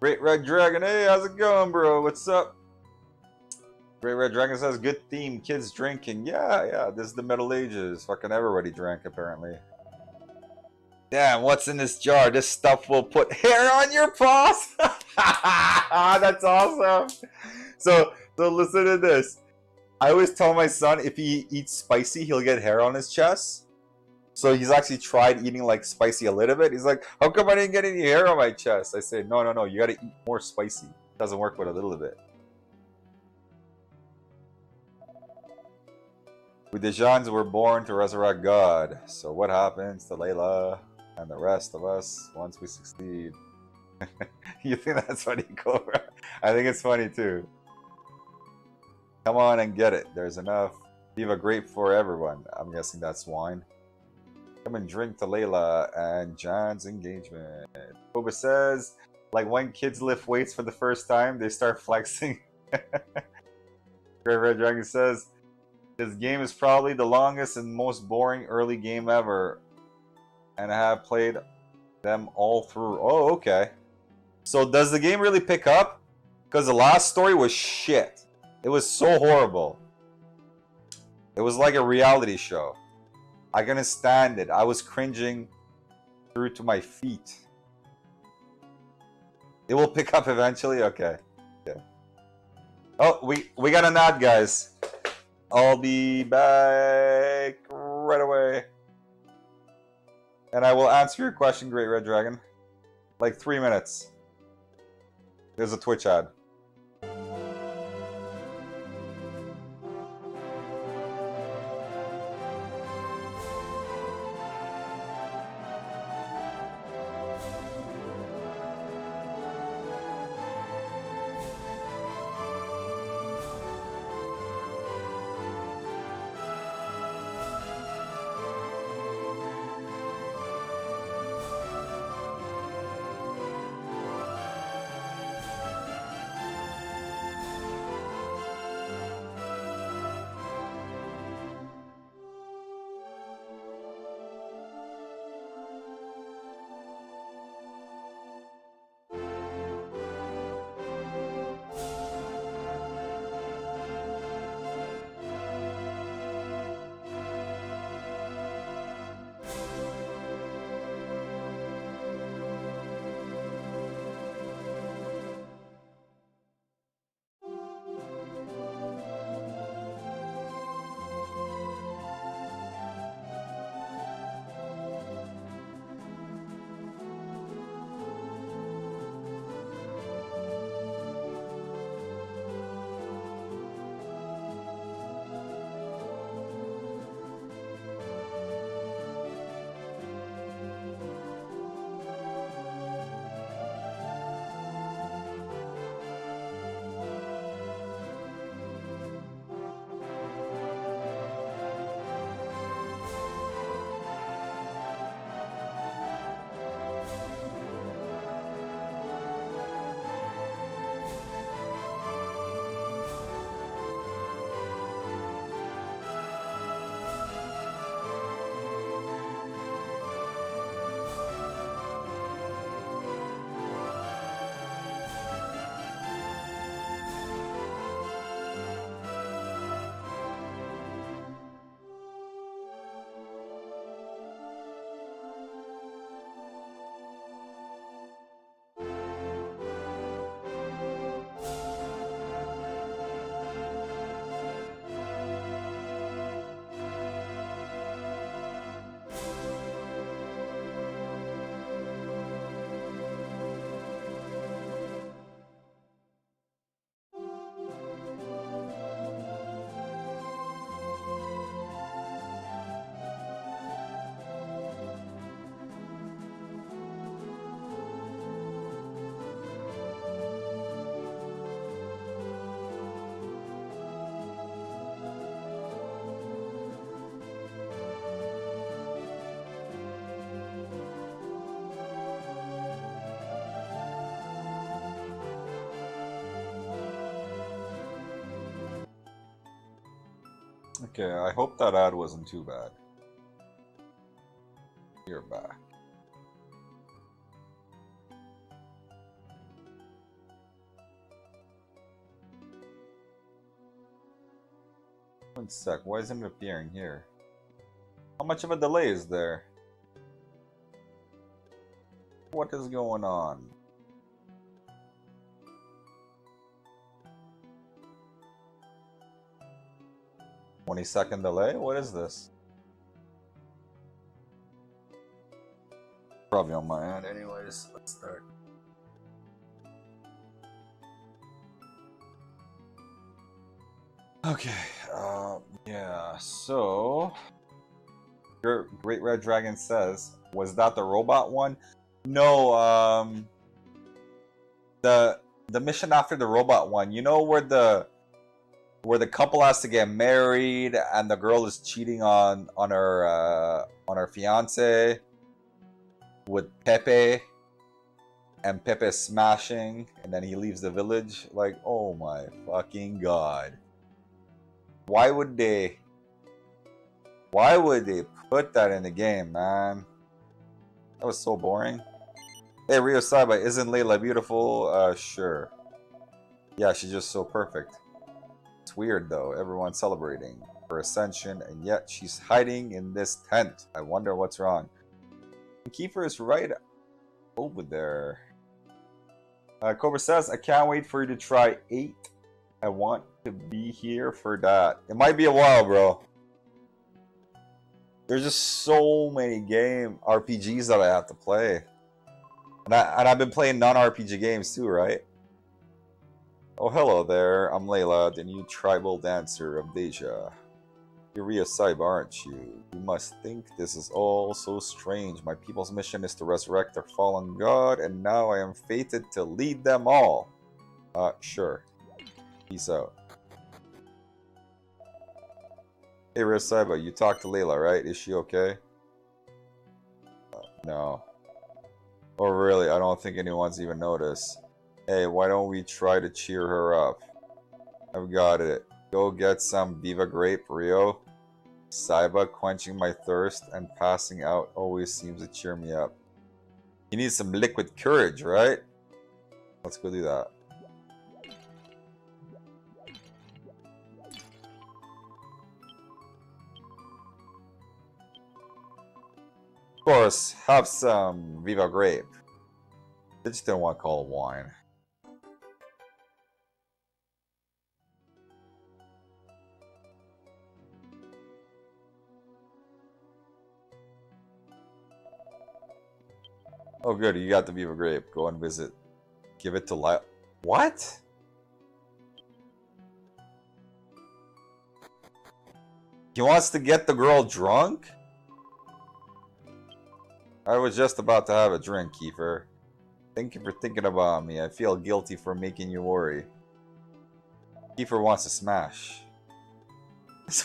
Great Red Dragon, hey, how's it going, bro? What's up? Great Red Dragon says, good theme, kids drinking. Yeah, this is the Middle Ages. Fucking everybody drank, apparently. Damn, what's in this jar? This stuff will put hair on your paws? That's awesome. So listen to this. I always tell my son if he eats spicy, he'll get hair on his chest. So he's actually tried eating like spicy a little bit. He's like, how come I didn't get any hair on my chest? I say, no, you gotta eat more spicy. It doesn't work with a little bit. We Dejans were born to resurrect God. So what happens to Layla and the rest of us once we succeed? You think that's funny, Cobra? I think it's funny too. Come on and get it. There's enough. Leave a grape for everyone. I'm guessing that's wine. Come and drink to Layla and John's engagement. Cobra says, like when kids lift weights for the first time, they start flexing. Great Red Dragon says, this game is probably the longest and most boring early game ever. And I have played them all through. Oh, okay. So does the game really pick up? Because the last story was shit. It was so horrible. It was like a reality show. I couldn't stand it. I was cringing through to my feet. It will pick up eventually? Okay. Okay. Oh, we got a nod, guys. I'll be back right away. And I will answer your question, Great Red Dragon. Like 3 minutes. There's a Twitch ad. Okay, I hope that ad wasn't too bad. You're back. One sec, why isn't it appearing here? How much of a delay is there? What is going on? "20-second delay? What is this?" Probably on my end anyways. Let's start. Okay, Yeah, so your Great Red Dragon says, was that the robot one? No, the mission after the robot one, you know where the couple has to get married and the girl is cheating on her fiance with Pepe and Pepe smashing and then he leaves the village. Like, oh my fucking god. Why would they put that in the game, man? That was so boring. Hey, Rio Saiba, isn't Layla beautiful? Sure. Yeah, she's just so perfect. It's weird though, everyone's celebrating her ascension, and yet she's hiding in this tent. I wonder what's wrong. Kiefer is right over there. Cobra says, I can't wait for you to try 8. I want to be here for that. It might be a while, bro. There's just so many RPGs that I have to play. And I've been playing non-RPG games too, right? Oh, hello there. I'm Layla, the new tribal dancer of Deja. You're Ria Saiba, aren't you? You must think this is all so strange. My people's mission is to resurrect their fallen god, and now I am fated to lead them all. Sure. Peace out. Hey, Ria Saiba, you talked to Layla, right? Is she okay? No. Oh, really? I don't think anyone's even noticed. Hey, why don't we try to cheer her up? I've got it. Go get some Viva Grape, Rio. Saiba, quenching my thirst and passing out always seems to cheer me up. You need some liquid courage, right? Let's go do that. Of course, have some Viva Grape. I just didn't want to call it wine. Oh good, you got the Viva Grape. Go and visit. Give it to Lyle. What? He wants to get the girl drunk? I was just about to have a drink, Kiefer. Thank you for thinking about me. I feel guilty for making you worry. Kiefer wants to smash. This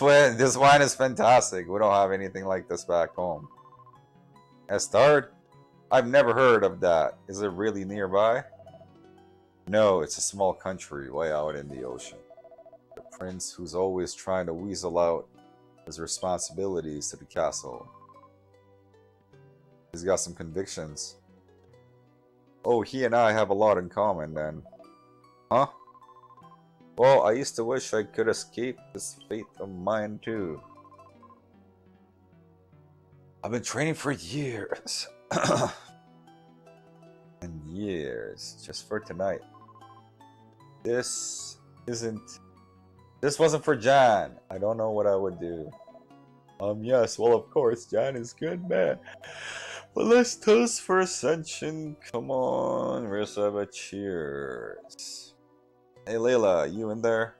wine is fantastic. We don't have anything like this back home. Estard? I've never heard of that. Is it really nearby? No, it's a small country way out in the ocean. The prince who's always trying to weasel out his responsibilities to the castle. He's got some convictions. Oh, he and I have a lot in common then. Huh? Well, I used to wish I could escape this fate of mine too. I've been training for years. And years. Just for tonight. This wasn't for Jan. I don't know what I would do. Yes, well of course, Jan is good, man. But let's toast for Ascension. Come on, Risaba, cheers. Hey Layla, you in there?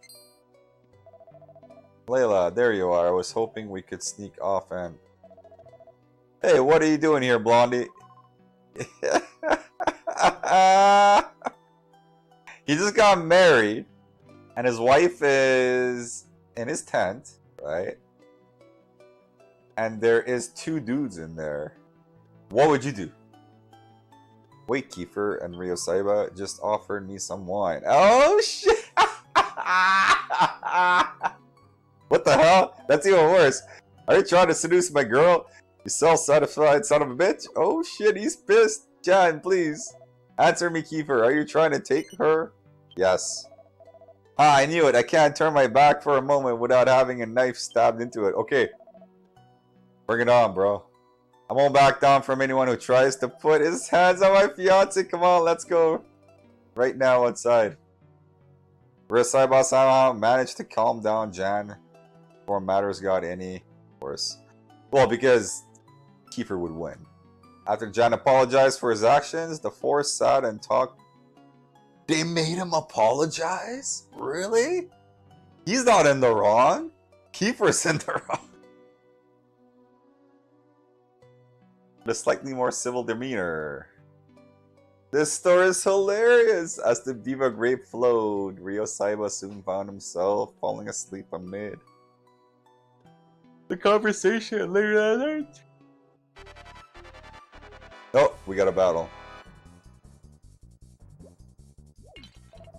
Layla, there you are. I was hoping we could sneak off and... Hey, what are you doing here, Blondie? He just got married, and his wife is in his tent, right? And there is 2 dudes in there. What would you do? Wait, Kiefer and Rio Saiba just offered me some wine. Oh shit! What the hell? That's even worse. Are you trying to seduce my girl? You self-satisfied son of a bitch? Oh shit, he's pissed. Jan, please. Answer me, Kiefer. Are you trying to take her? Yes. Ah, I knew it. I can't turn my back for a moment without having a knife stabbed into it. Okay. Bring it on, bro. I won't back down from anyone who tries to put his hands on my fiance. Come on, let's go. Right now, outside. Risaiba somehow managed to calm down Jan before matters got any worse. Well, because Kiefer would win. After Jan apologized for his actions, the 4 sat and talked. They made him apologize? Really? He's not in the wrong. Kiefer Cinderella. The slightly more civil demeanor. This story is hilarious! As the Viva grape flowed, Rio Saiba soon found himself falling asleep amid the conversation later that night. Oh, we got a battle.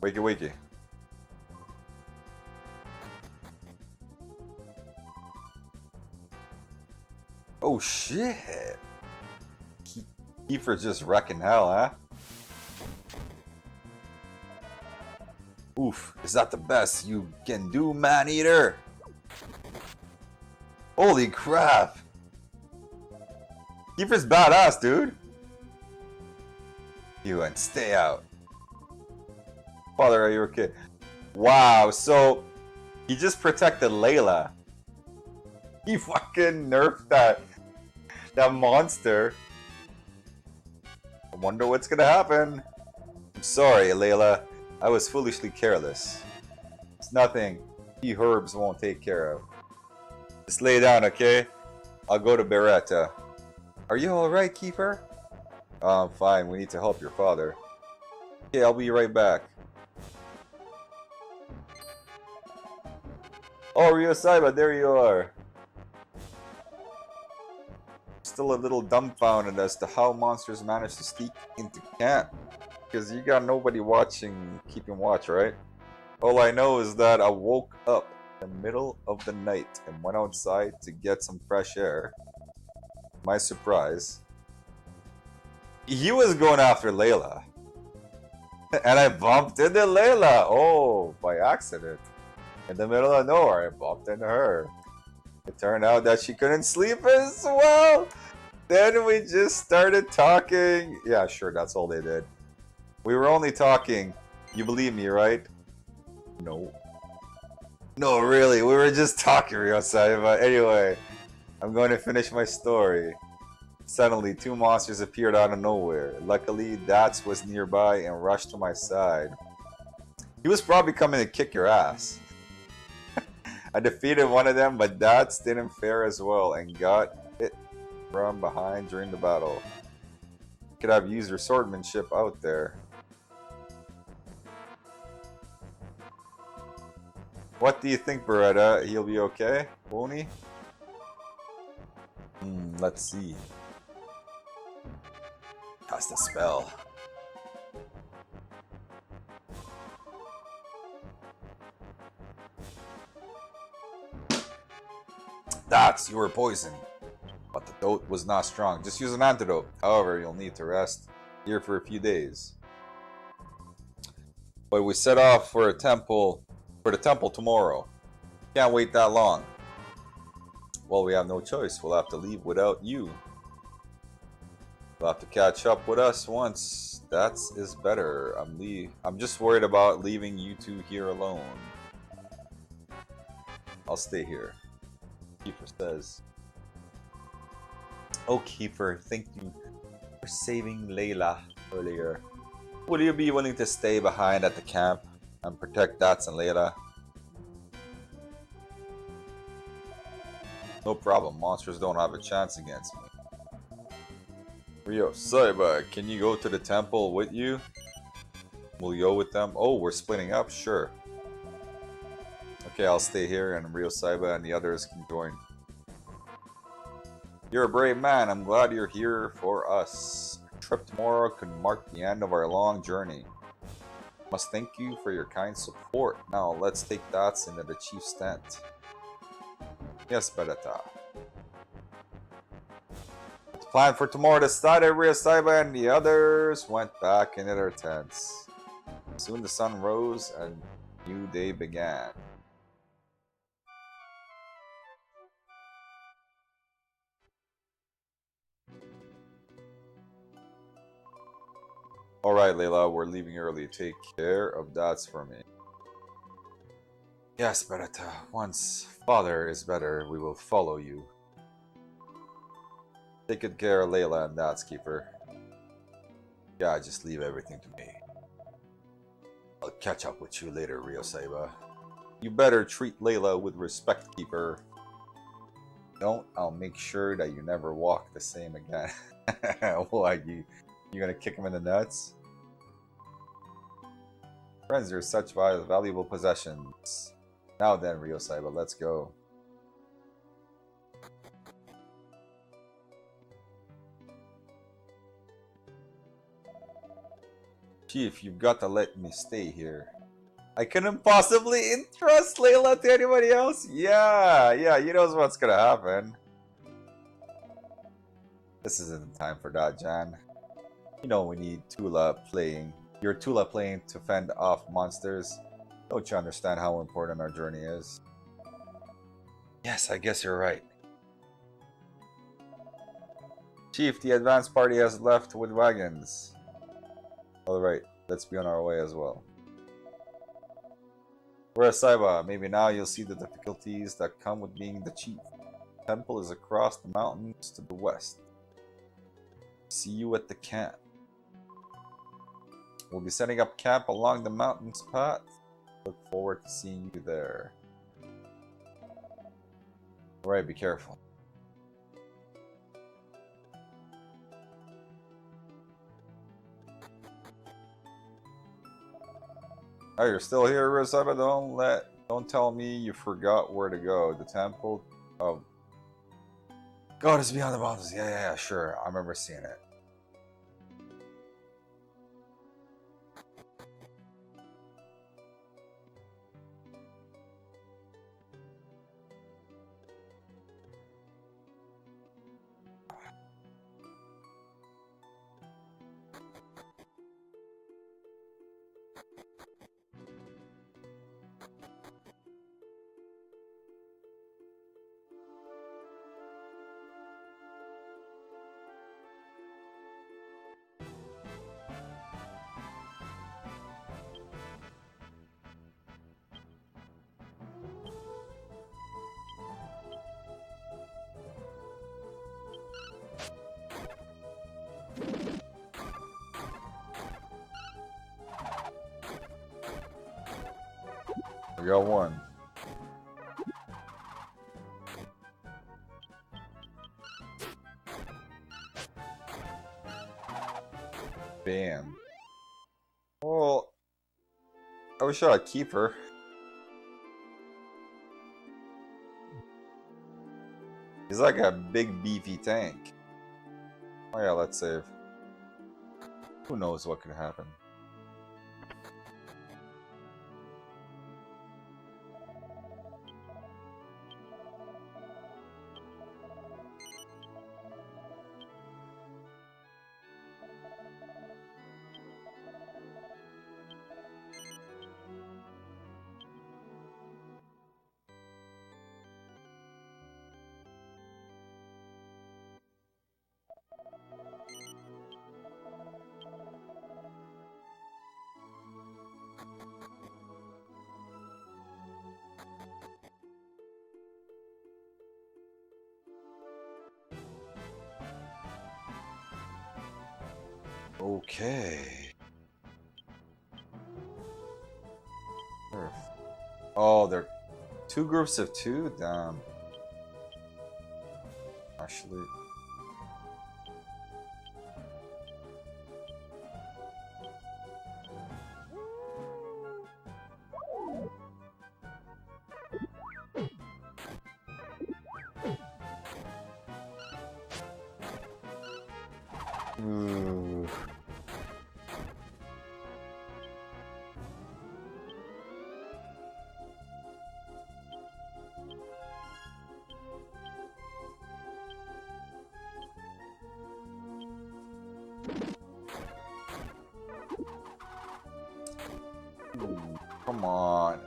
Wakey wakey. Oh shit! Kiefer's just wrecking hell, huh? Oof, is that the best you can do, man-eater? Holy crap! Kiefer's badass, dude! You and stay out. Father, are you okay? Wow, so he just protected Layla. He fucking nerfed that monster. I wonder what's gonna happen. I'm sorry, Layla. I was foolishly careless. It's nothing he herbs won't take care of. Just lay down, okay? I'll go to Beretta. Are you alright, Kiefer? Oh, I'm fine. We need to help your father. Okay, I'll be right back. Oh, Rio Saiba, there you are. Still a little dumbfounded as to how monsters managed to sneak into camp. Because you got nobody watching, keeping watch, right? All I know is that I woke up in the middle of the night and went outside to get some fresh air. My surprise, he was going after Layla. And I bumped into Layla. Oh, by accident. In the middle of nowhere, I bumped into her. It turned out that she couldn't sleep as well. Then we just started talking. Yeah, sure, that's all they did. We were only talking. You believe me, right? No. No, really, we were just talking, Rio Saiba. Anyway, I'm going to finish my story. Suddenly, two monsters appeared out of nowhere. Luckily, Dats was nearby and rushed to my side. He was probably coming to kick your ass. I defeated one of them, but Dats didn't fare as well and got hit from behind during the battle. Could have used your swordsmanship out there. What do you think, Beretta? He'll be okay, won't he? Let's see. Cast a spell. That's your poison. But the dote was not strong. Just use an antidote. However, you'll need to rest here for a few days. But we set off for the temple tomorrow. Can't wait that long. Well, we have no choice. We'll have to leave without you. You'll have to catch up with us once. That is better. I'm just worried about leaving you two here alone. I'll stay here. Kiefer says. Oh, Kiefer, thank you for saving Layla earlier. Will you be willing to stay behind at the camp and protect Dats and Layla? No problem. Monsters don't have a chance against me. Rio Saiba, can you go to the temple with you? Will you go with them? Oh, we're splitting up? Sure. Okay, I'll stay here and Rio Saiba and the others can join. You're a brave man. I'm glad you're here for us. Our trip tomorrow could mark the end of our long journey. Must thank you for your kind support. Now let's take Dats into the chief's tent. Yes, Beretta. The plan for tomorrow decided. Rio Saiba and the others went back into their tents. Soon the sun rose and a new day began. Alright, Layla, we're leaving early. Take care of Dats for me. Yes, Beretta. Once father is better, we will follow you. Take good care of Layla and Dats, Keeper. Yeah, just leave everything to me. I'll catch up with you later, Rio Saiba. You better treat Layla with respect, keeper. Don't, I'll make sure that you never walk the same again. What, you gonna kick him in the nuts? Friends are such valuable possessions. Now then, Ryosaiba, let's go. Chief, you've got to let me stay here. I couldn't possibly entrust Layla to anybody else? Yeah, you know what's gonna happen. This isn't the time for that, Jan. You know we need Tula playing. Your Tula playing to fend off monsters. Don't you understand how important our journey is? Yes, I guess you're right. Chief, the advance party has left with wagons. Alright, let's be on our way as well. Whereas Saiba, maybe now you'll see the difficulties that come with being the chief. The temple is across the mountains to the west. See you at the camp. We'll be setting up camp along the mountain's path. Look forward to seeing you there. Alright, be careful. Oh, you're still here, Rosaba? Don't tell me you forgot where to go. The temple of God is beyond the mountains. Yeah, sure. I remember seeing it. We got one. Bam. Well, I wish I'd keep her. He's like a big beefy tank. Oh yeah, let's save. Who knows what could happen. Okay. Oh, they're two groups of two? Damn. Actually. Ooh. Come on.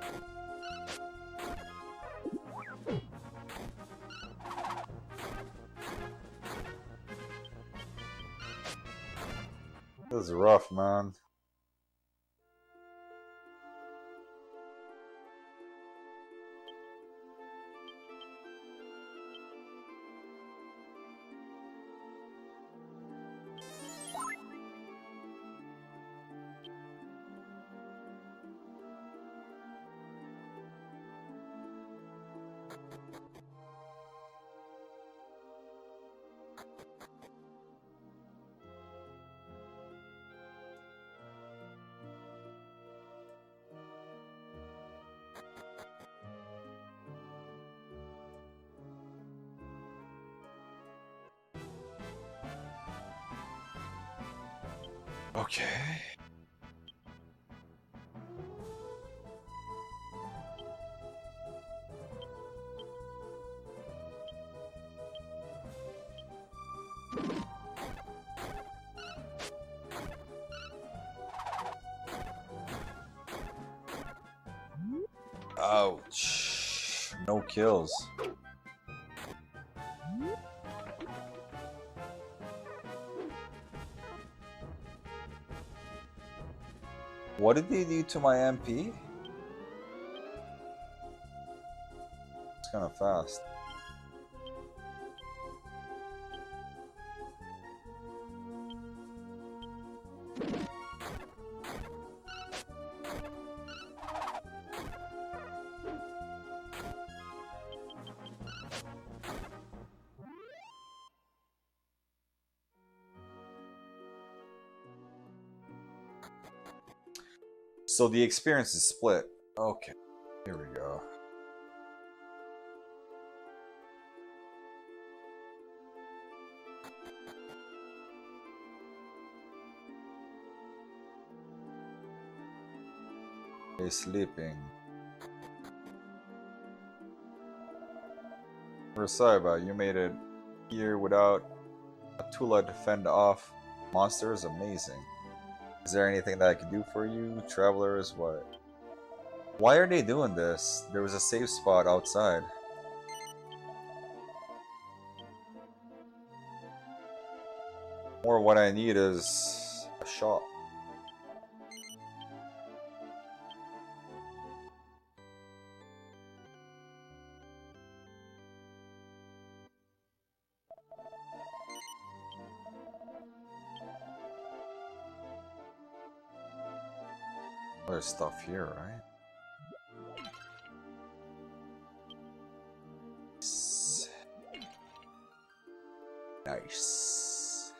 This is rough, man. Okay. Ouch. No kills. What did they do to my MP? It's kind of fast. So the experience is split. Okay, here we go. He's sleeping. Rosaiba, you made it here without a Tula to fend off monsters. Amazing. Is there anything that I can do for you, travelers? What? Why are they doing this? There was a safe spot outside. Or what I need is a shop. There's stuff here, right? Nice.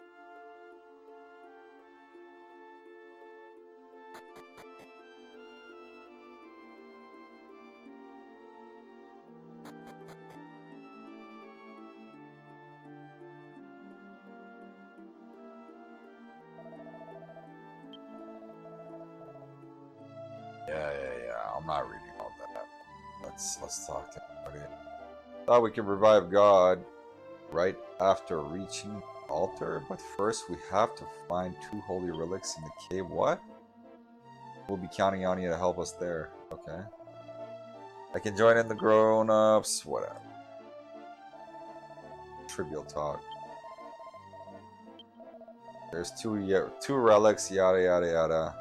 Yeah. I'm not reading all that. Let's talk to everybody. Thought we could revive God right after reaching the altar, but first we have to find 2 holy relics in the cave. What? We'll be counting on you to help us there. Okay. I can join in the grown-ups. Whatever. Trivial talk. There's 2 relics. Yada yada yada.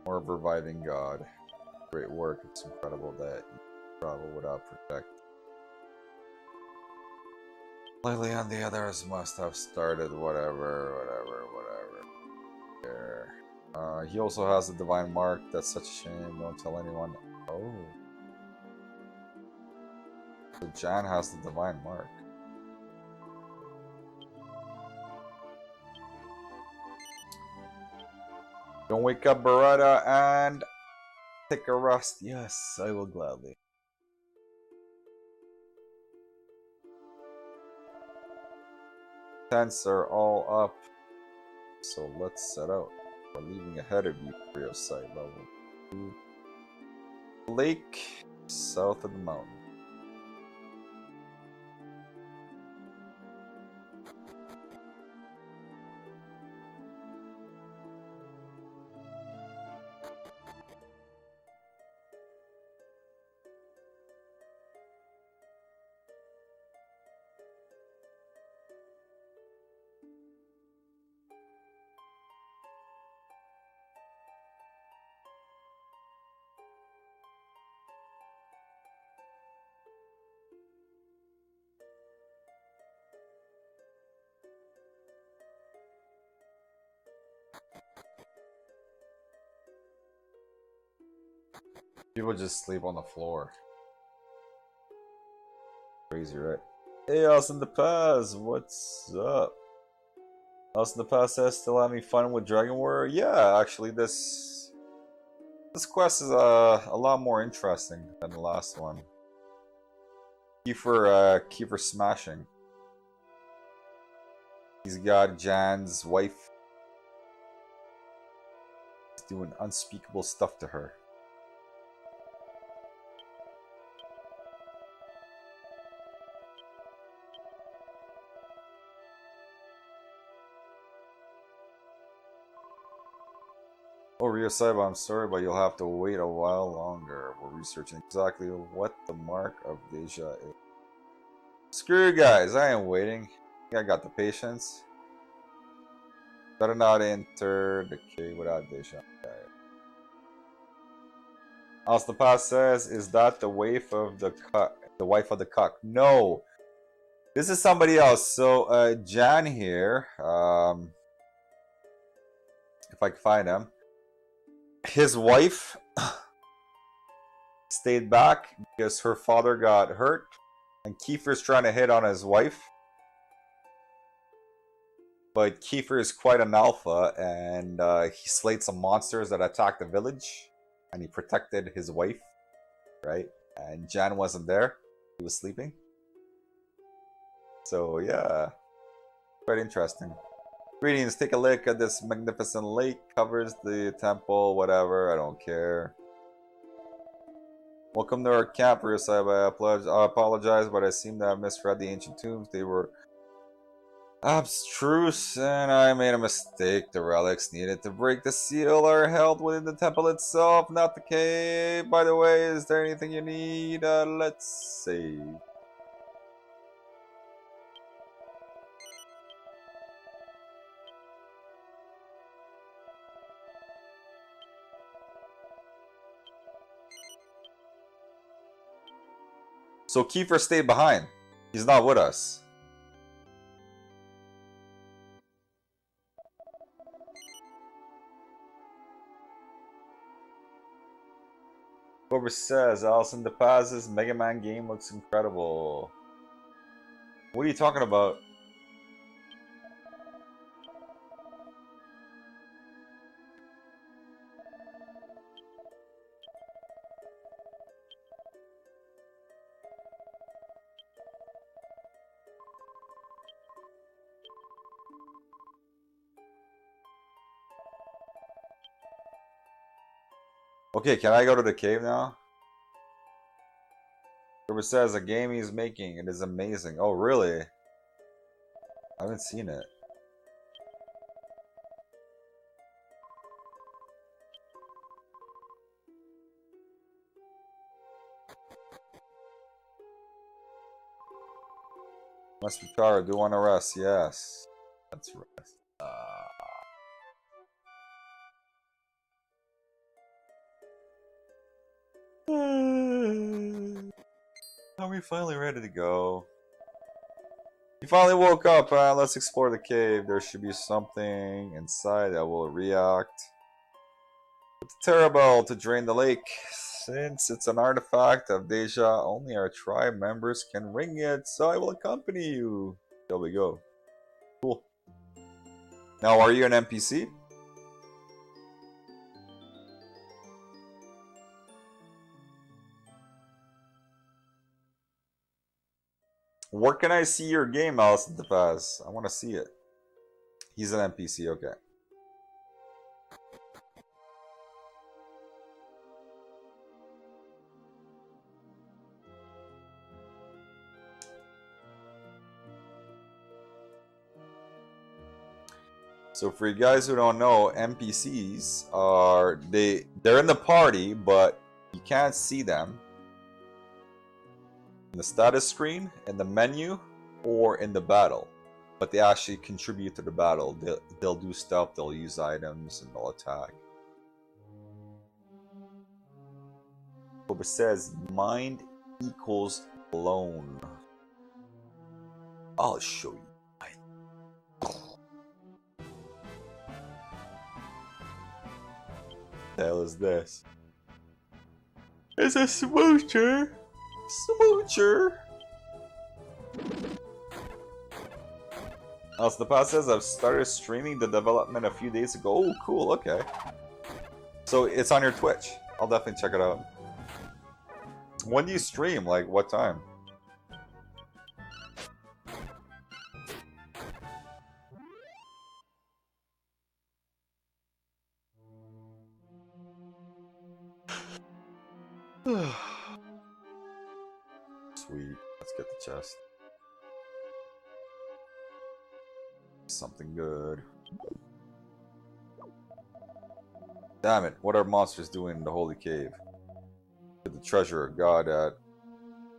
More of reviving God. Great work. It's incredible that you travel without protect. Lily and the others must have started whatever. There. He also has the divine mark. That's such a shame. Don't tell anyone. Oh. So Jan has the divine mark. Don't wake up, Beretta, and take a rest. Yes, I will gladly. Tents are all up, so let's set out. We're leaving ahead of you for your site level 2. Lake south of the mountain. People just sleep on the floor. Crazy, right? Hey, Austin the Paz, what's up? Austin the Paz says, still having fun with Dragon Warrior? Yeah, actually, this quest is a lot more interesting than the last one. Kiefer smashing. He's got Jan's wife. He's doing unspeakable stuff to her. Oh, Rio Saiba, I'm sorry, but you'll have to wait a while longer. We're researching exactly what the mark of Deja is. Screw you guys, I ain't waiting. I got the patience. Better not enter the cave without Deja. Okay. As the past says, is that the wife of the cuck? The wife of the cuck? No, this is somebody else. So Jan here, if I can find him, his wife stayed back because her father got hurt, and Kiefer's trying to hit on his wife. But Kiefer is quite an alpha, and he slayed some monsters that attacked the village, and he protected his wife, right? And Jan wasn't there. He was sleeping. So, yeah. Quite interesting. Greetings, take a look at this magnificent lake. Covers the temple, whatever, I don't care. Welcome to our camp, Ryosaiba. I apologize, but I seem to have misread the ancient tombs. They were abstruse, and I made a mistake. The relics needed to break the seal are held within the temple itself, not the cave. By the way, is there anything you need? Let's see. So Kiefer stayed behind. He's not with us. Whoever says Alison DePaz's Mega Man game looks incredible. What are you talking about? Okay, can I go to the cave now? Whoever says a game he's making, it is amazing. Oh, really? I haven't seen it. Must be tired. Do want to rest? Yes. Let's rest. Are we finally ready to go? You finally woke up. Let's explore the cave. There should be something inside that will react with the Terabell to drain the lake. Since it's an artifact of Deja, only our tribe members can ring it, so I will accompany you. There we go. Cool. Now, are you an NPC? Where can I see your game, Alison DePaz? I want to see it. He's an NPC, okay. So for you guys who don't know, NPCs are they're in the party, but you can't see them in the status screen, in the menu, or in the battle. But they actually contribute to the battle. They'll do stuff, they'll use items, and they'll attack. It says mind equals blown. I'll show you. The hell is this? It's a smoocher! Smoocher! As the past says, I've started streaming the development a few days ago. Oh, cool, okay. So it's on your Twitch. I'll definitely check it out. When do you stream? Like, what time? Sweet. Let's get the chest. Something good. Damn it, what are monsters doing in the holy cave? Did the treasure of God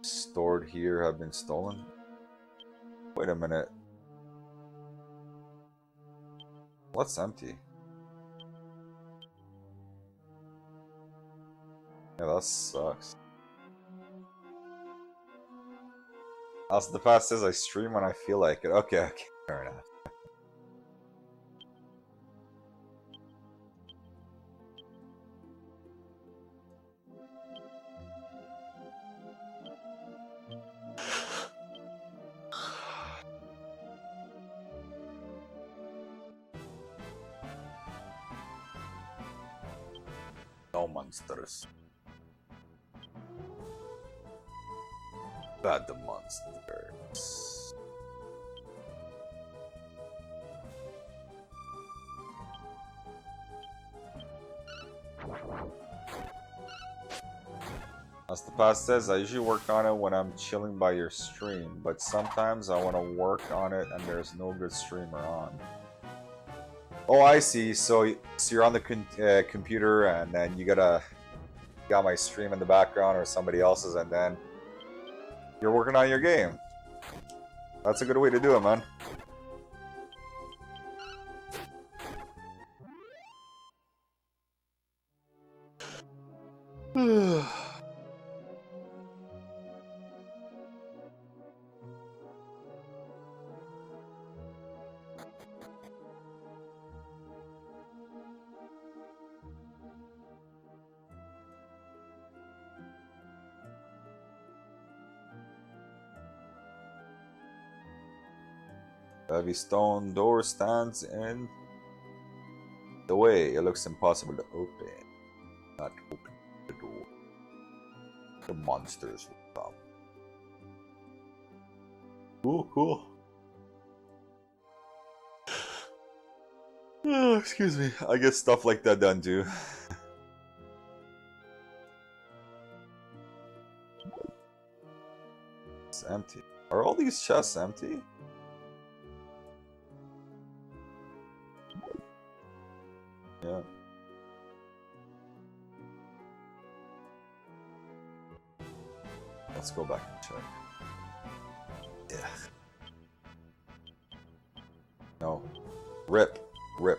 stored here have been stolen? Wait a minute. What's empty? Yeah, that sucks. Also, the past says I stream when I feel like it. Okay, fair enough. No monsters. Bad the monsters. As the past says, I usually work on it when I'm chilling by your stream, but sometimes I want to work on it and there's no good streamer on. Oh, I see. So you're on the computer and then you got my stream in the background or somebody else's, and then you're working on your game. That's a good way to do it, man. Heavy stone door stands in the way. It looks impossible to open. Not open the door. The monsters will come. Cool, cool. Oh, excuse me. I get stuff like that done too. It's empty. Are all these chests empty? Yeah. Let's go back and check. Yeah. No. Rip. Rip.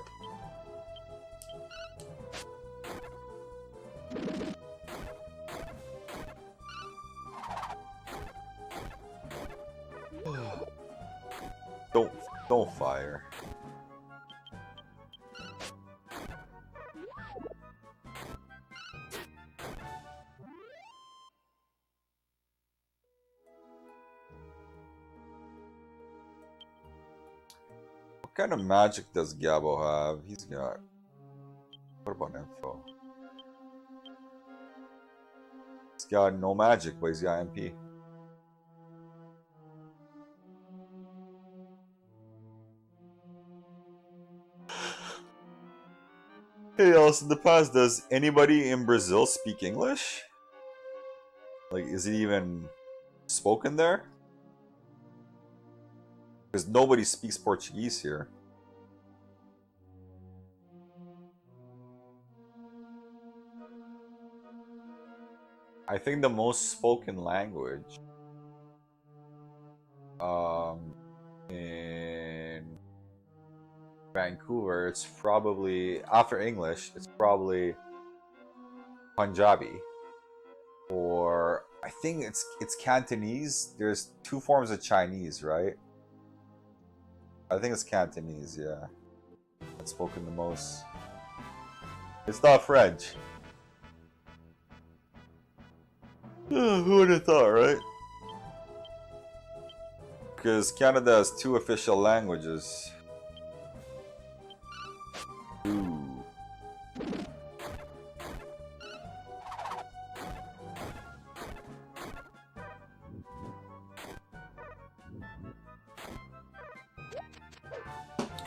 Don't fire. What kind of magic does Gabo have? He's got... What about info? He's got no magic, but he's got MP. Hey, also in the past, does anybody in Brazil speak English? Like, is it even spoken there? Because nobody speaks Portuguese here. I think the most spoken language in Vancouver, it's probably, after English, it's probably Punjabi. Or I think it's Cantonese. There's two forms of Chinese, right? I think it's Cantonese, yeah. That's spoken the most. It's not French. Who would have thought, right? Because Canada has two official languages. Ooh.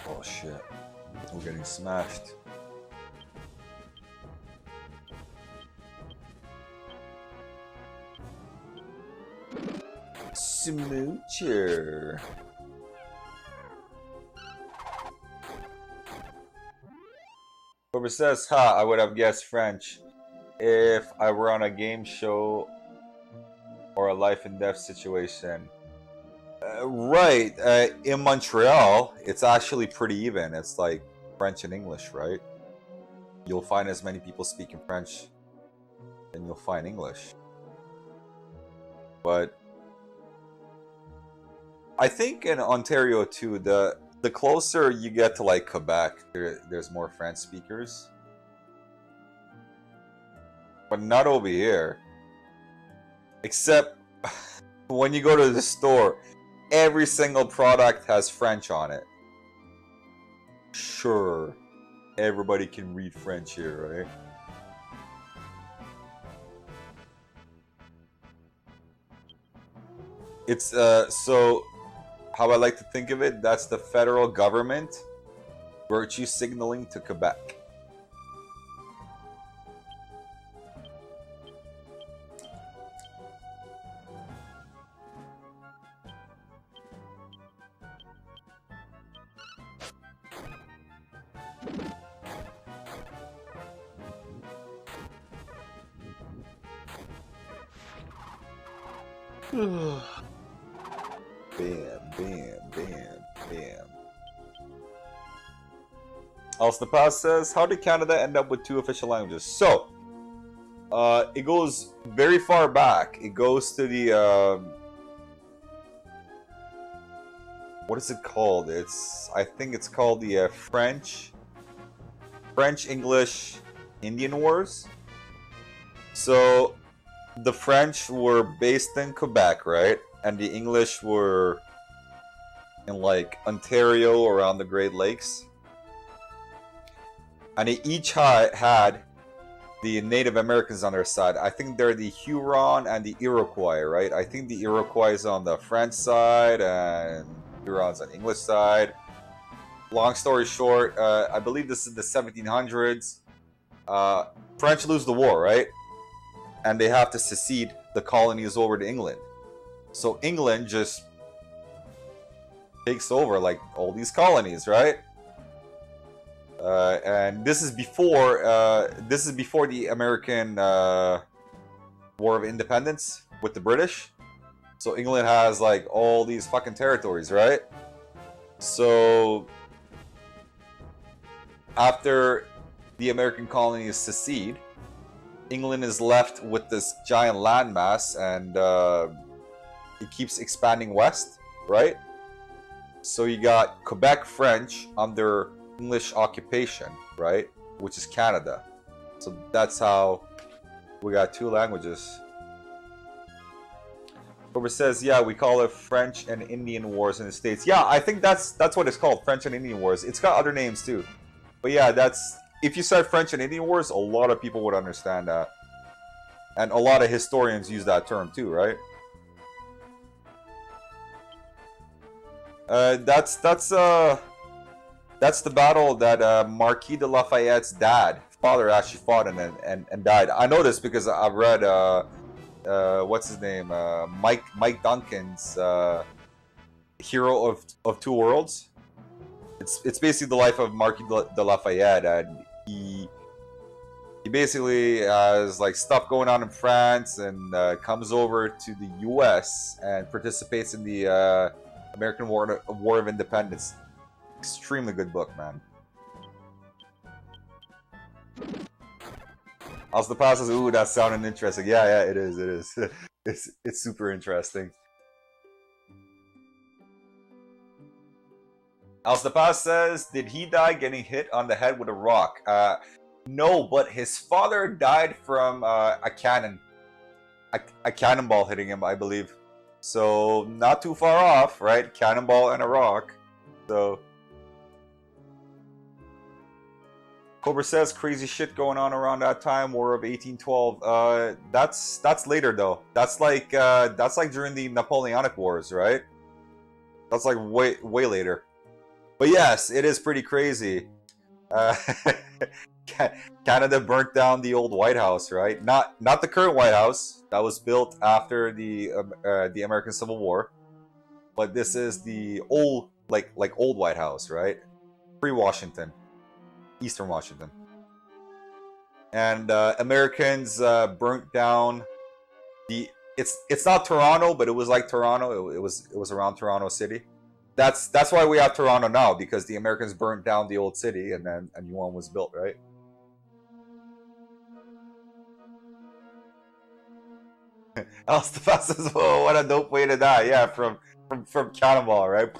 Oh shit. We're getting smashed. Smoocher. Whoever says, ha, I would have guessed French if I were on a game show or a life and death situation. Right. In Montreal, it's actually pretty even. It's like French and English, right? You'll find as many people speaking French than you'll find English. But I think in Ontario too, the closer you get to like Quebec, there's more French speakers. But not over here. Except when you go to the store, every single product has French on it. Sure, everybody can read French here, right? It's so how I like to think of it, that's the federal government virtue signaling to Quebec. Bam, bam, bam, bam. Alstapaz says, how did Canada end up with 2 official languages? So, it goes very far back. It goes to the, what is it called? I think it's called the French-English Indian Wars. So, the French were based in Quebec, right? And the English were in like Ontario around the Great Lakes. And they each had the Native Americans on their side. I think they're the Huron and the Iroquois, right? I think the Iroquois is on the French side and Huron's on the English side. Long story short, I believe this is the 1700s. French lose the war, right? And they have to secede the colonies over to England. So England just takes over like all these colonies, right? And this is before the American War of Independence with the British. So England has like all these fucking territories, right? So after the American colonies secede, England is left with this giant landmass, and it keeps expanding west, right? So you got Quebec French under English occupation, right? Which is Canada. So that's how we got 2 languages. Cobra says, yeah, we call it French and Indian Wars in the States. Yeah, I think that's what it's called, French and Indian Wars. It's got other names too. But yeah, if you said French and Indian Wars, a lot of people would understand that. And a lot of historians use that term too, right? That's the battle that Marquis de Lafayette's father actually fought and died. I know this because I've read what's his name, Mike Duncan's Hero of Two Worlds. It's basically the life of Marquis de Lafayette, and he basically has like stuff going on in France, and comes over to the U.S. and participates in the American War of Independence. Extremely good book, man. Also, the past says, "Ooh, that sounded interesting." Yeah, it is. It is. It's super interesting. Alstapaz says, did he die getting hit on the head with a rock? No, but his father died from a cannonball hitting him, I believe. So, not too far off, right? Cannonball and a rock. So, Cobra says, crazy shit going on around that time, War of 1812. That's later though. That's like during the Napoleonic Wars, right? That's like way later. But yes, it is pretty crazy. Canada burnt down the old White House, right? Not the current White House, that was built after the American Civil War. But this is the old, like old White House, right? Pre-Washington, Eastern Washington, and Americans burnt down the. It's not Toronto, but it was like Toronto. It was around Toronto City. That's why we have Toronto now, because the Americans burnt down the old city and then a new one was built, right? Elstefan says, "Oh, what a dope way to die!" Yeah, from Cannonball, right?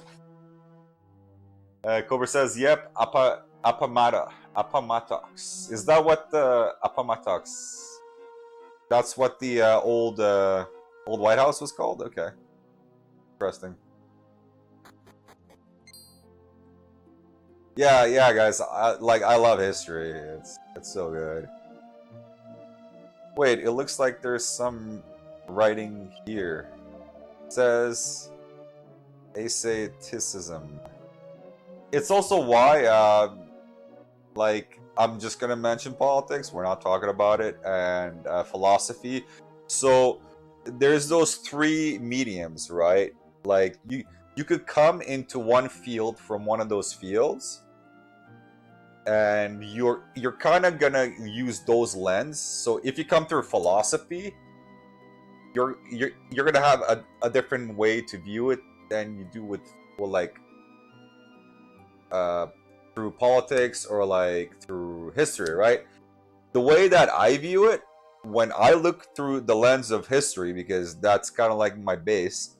Cobra says, "Yep, Appomattox. Is that what the Appomattox? That's what the old White House was called? Okay, interesting. Yeah, yeah, guys. I love history. It's so good. Wait, it looks like there's some writing here. It says asceticism. It's also why, like, I'm just gonna mention politics. We're not talking about it, and philosophy. So there's those three mediums, right? Like you could come into one field from one of those fields, and you're kind of gonna use those lens. So if you come through philosophy, you're gonna have a different way to view it than you do with, well, like uh through politics or like through history, right? The way that I view it, when I look through the lens of history, because that's kind of like my base,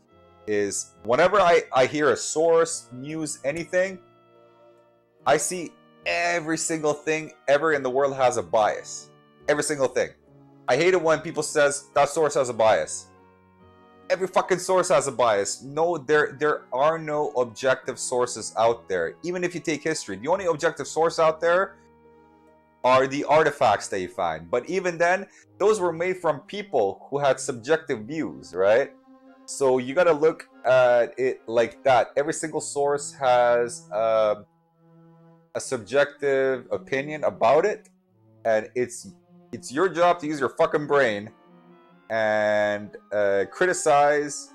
is whenever I hear a source, news, anything, I see every single thing ever in the world has a bias. Every single thing. I hate it when people says that source has a bias. Every fucking source has a bias. No, there are no objective sources out there. Even if you take history, the only objective source out there are the artifacts that you find. But even then, those were made from people who had subjective views, right? So you gotta look at it like that. Every single source has a subjective opinion about it, and it's your job to use your fucking brain and criticize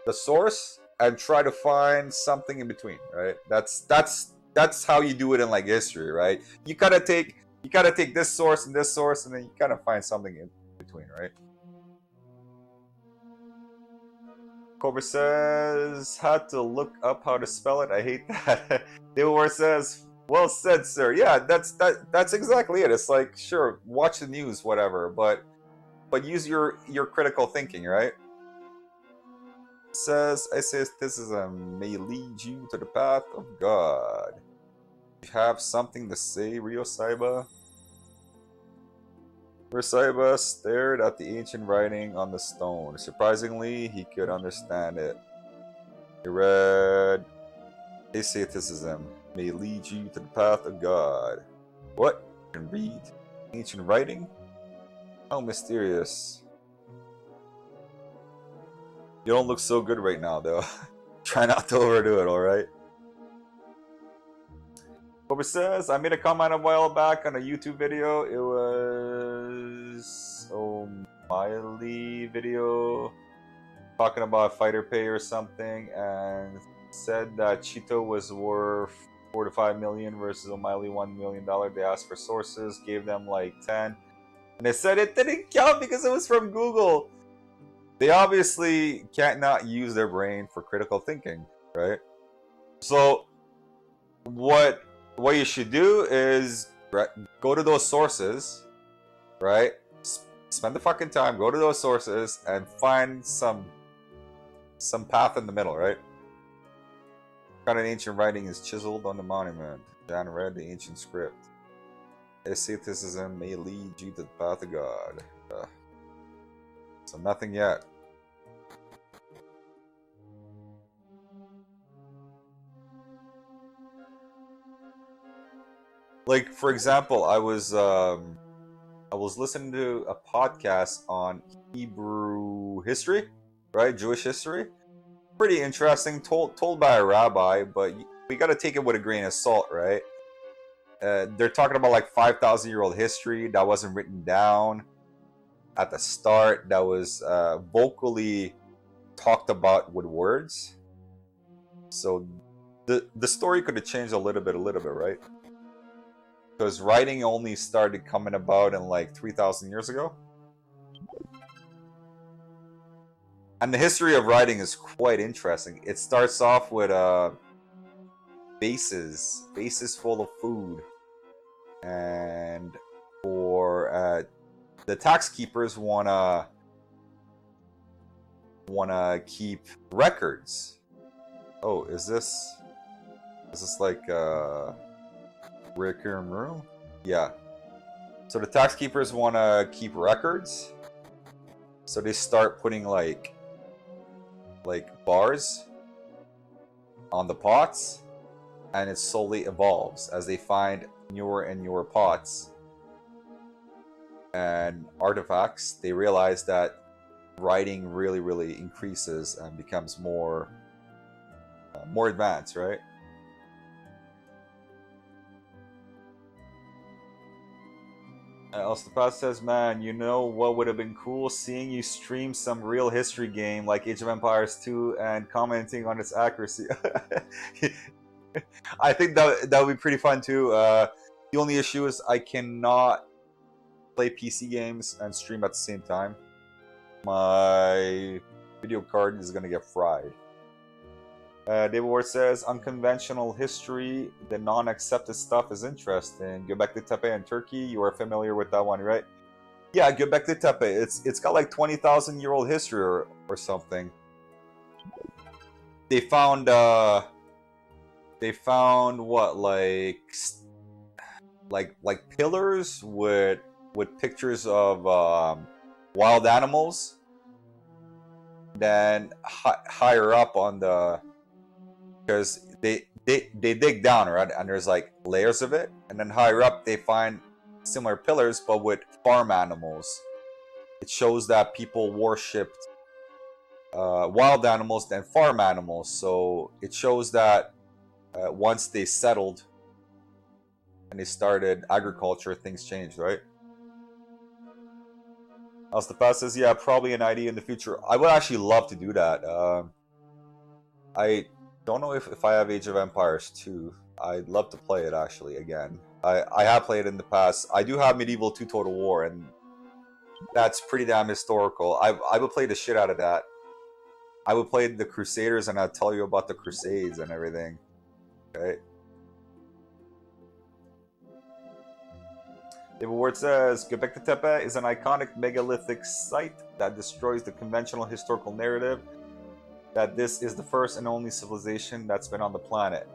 the source and try to find something in between, right? That's how you do it in like history, right? You gotta take this source and this source, and then you gotta find something in between, right? Cobra says, had to look up how to spell it. I hate that. David says, well said, sir. Yeah, that's exactly it. It's like, sure, watch the news, whatever, but use your critical thinking, right? Says, asceticism may lead you to the path of God. You have something to say, Rio Saiba? Rio Saiba stared at the ancient writing on the stone. Surprisingly, he could understand it. He read, asceticism may lead you to the path of God. What? You can read ancient writing? How mysterious. You don't look so good right now, though. Try not to overdo it, alright? Cobra says, I made a comment a while back on a YouTube video. It was O'Malley video talking about fighter pay or something, and said that Cheeto was worth 4 to 5 million versus O'Malley $1 million. They asked for sources, gave them like 10, and they said it didn't count because it was from Google. They obviously can't not use their brain for critical thinking, right? So what you should do is go to those sources, right? Spend the fucking time, go to those sources, and find some path in the middle, right? What kind of ancient writing is chiseled on the monument? John read the ancient script. Asceticism may lead you to the path of God. So nothing yet. Like, for example, I was listening to a podcast on Hebrew history, right? Jewish history. Pretty interesting, told by a rabbi, but we got to take it with a grain of salt, right? They're talking about like 5,000-year-old history that wasn't written down. at the start that was vocally talked about with words. So the story could have changed a little bit, right? Because writing only started coming about in like 3,000 years ago. And the history of writing is quite interesting. It starts off with vases full of food, and for the tax keepers wanna keep records. Oh, is this like Recurring Room? Yeah. So the tax keepers wanna keep records, so they start putting like bars on the pots, and it slowly evolves as they find newer and newer pots and artifacts. They realize that writing really increases and becomes more advanced, right? Elstapaz says, man, you know what would have been cool? Seeing you stream some real history game like Age of Empires 2 and commenting on its accuracy. I think that would be pretty fun too. The only issue is I cannot play PC games and stream at the same time. My video card is gonna get fried. David Ward says, unconventional history, the non-accepted stuff is interesting. Göbekli Tepe in Turkey, you are familiar with that one, right? Yeah, Göbekli Tepe. It's got like 20,000-year-old history or something. They found what, like pillars with pictures of wild animals. Then higher up on the, because they dig down, right, and there's like layers of it, and then higher up they find similar pillars but with farm animals. It shows that people worshipped wild animals than farm animals. So it shows that once they settled and they started agriculture, things changed, right? Alstapaz says, yeah, probably an idea in the future. I would actually love to do that. I don't know if I have Age of Empires 2. I'd love to play it actually again. I have played it in the past. I do have Medieval 2 Total War, and that's pretty damn historical. I would play the shit out of that. I would play the Crusaders, and I'd tell you about the Crusades and everything. Okay. David Ward says, Göbekli Tepe is an iconic megalithic site that destroys the conventional historical narrative that this is the first and only civilization that's been on the planet.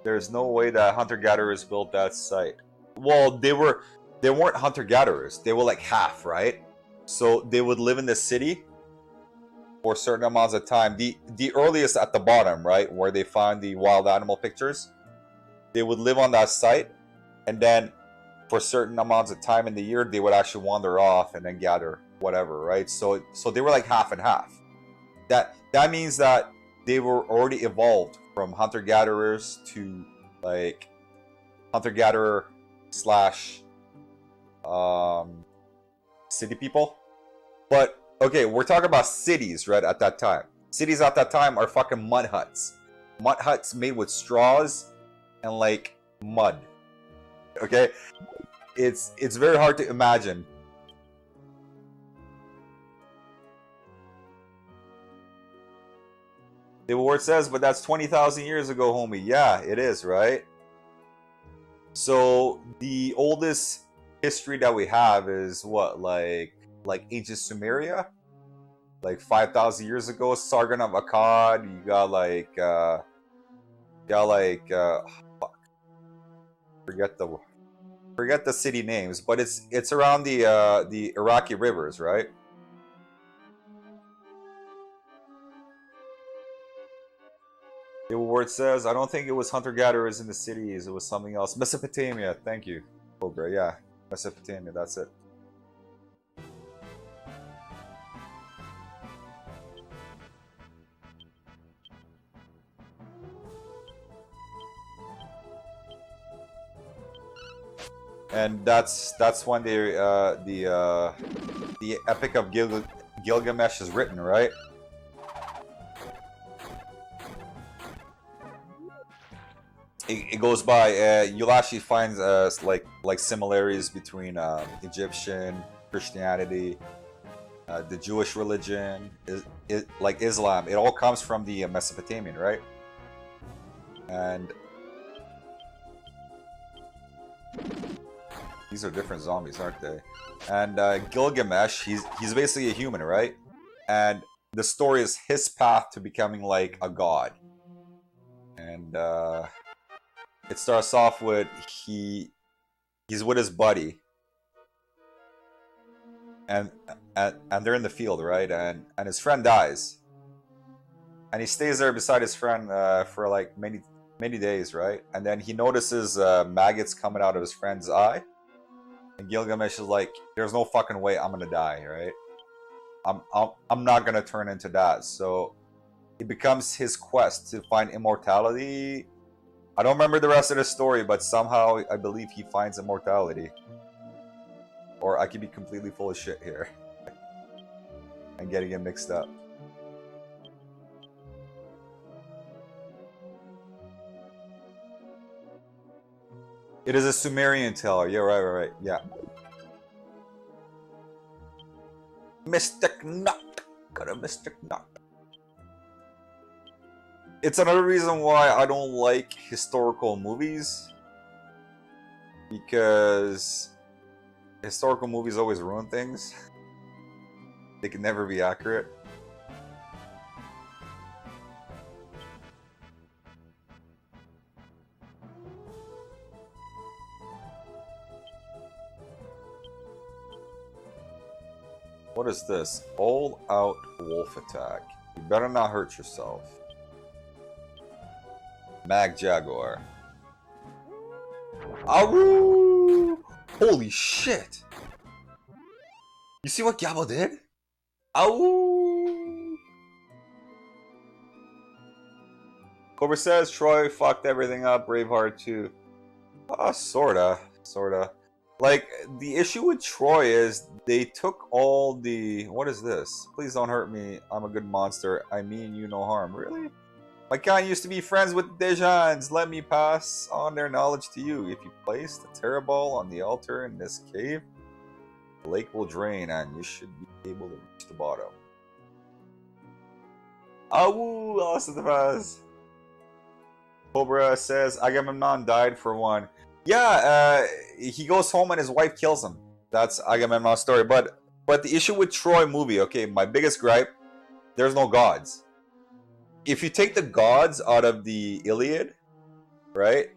There's no way that hunter-gatherers built that site. Well, they weren't hunter-gatherers. They were like half, right? So they would live in the city for certain amounts of time. The earliest at the bottom, right, where they find the wild animal pictures, they would live on that site, and then for certain amounts of time in the year, they would actually wander off and then gather whatever, right? So they were like half and half. That means that they were already evolved from hunter-gatherers to like hunter-gatherer slash city people. But okay, we're talking about cities, right? At that time, cities at that time are fucking mud huts made with straws and like mud. Okay, it's very hard to imagine. The word says, but that's 20,000 years ago, homie. Yeah, it is, right? So the oldest history that we have is what, like ancient Sumeria, like 5,000 years ago. Sargon of Akkad. You got fuck, forget the city names, but it's around the Iraqi rivers, right? The word says, I don't think it was hunter-gatherers in the cities. It was something else. Mesopotamia. Thank you, Cobra. Yeah, Mesopotamia. That's it. And that's when the Epic of Gilgamesh is written, right? It goes by. You'll actually find like similarities between Egyptian Christianity, the Jewish religion, like Islam. It all comes from the Mesopotamian, right? And these are different zombies, aren't they? And Gilgamesh, he's basically a human, right? And the story is his path to becoming like a god. And it starts off with he's with his buddy, and they're in the field, right? And his friend dies, and he stays there beside his friend for like many days, right? And then he notices maggots coming out of his friend's eye, and Gilgamesh is like, "There's no fucking way I'm gonna die, right? I'm not gonna turn into that." So it becomes his quest to find immortality. I don't remember the rest of the story, but somehow I believe he finds immortality. Or I could be completely full of shit here and getting it mixed up. It is a Sumerian tale. Yeah, right. Yeah. Mystic Nut. Got a Mystic Nut. It's another reason why I don't like historical movies. Because historical movies always ruin things. They can never be accurate. What is this? All out wolf attack. You better not hurt yourself. Mag Jaguar. Aru! Holy shit! You see what Gabo did? Ow! Cobra says Troy fucked everything up. Braveheart too. Sorta. Like, the issue with Troy is they took all the... What is this? Please don't hurt me. I'm a good monster. I mean you no harm. Really? My kind used to be friends with Dejans. Let me pass on their knowledge to you. If you place the Terra Ball on the altar in this cave, the lake will drain and you should be able to reach the bottom. Awoo! Lost the pass. Cobra says Agamemnon died for one. Yeah, he goes home and his wife kills him. That's Agamemnon's story. But the issue with Troy movie, okay, my biggest gripe, there's no gods. If you take the gods out of the Iliad, right?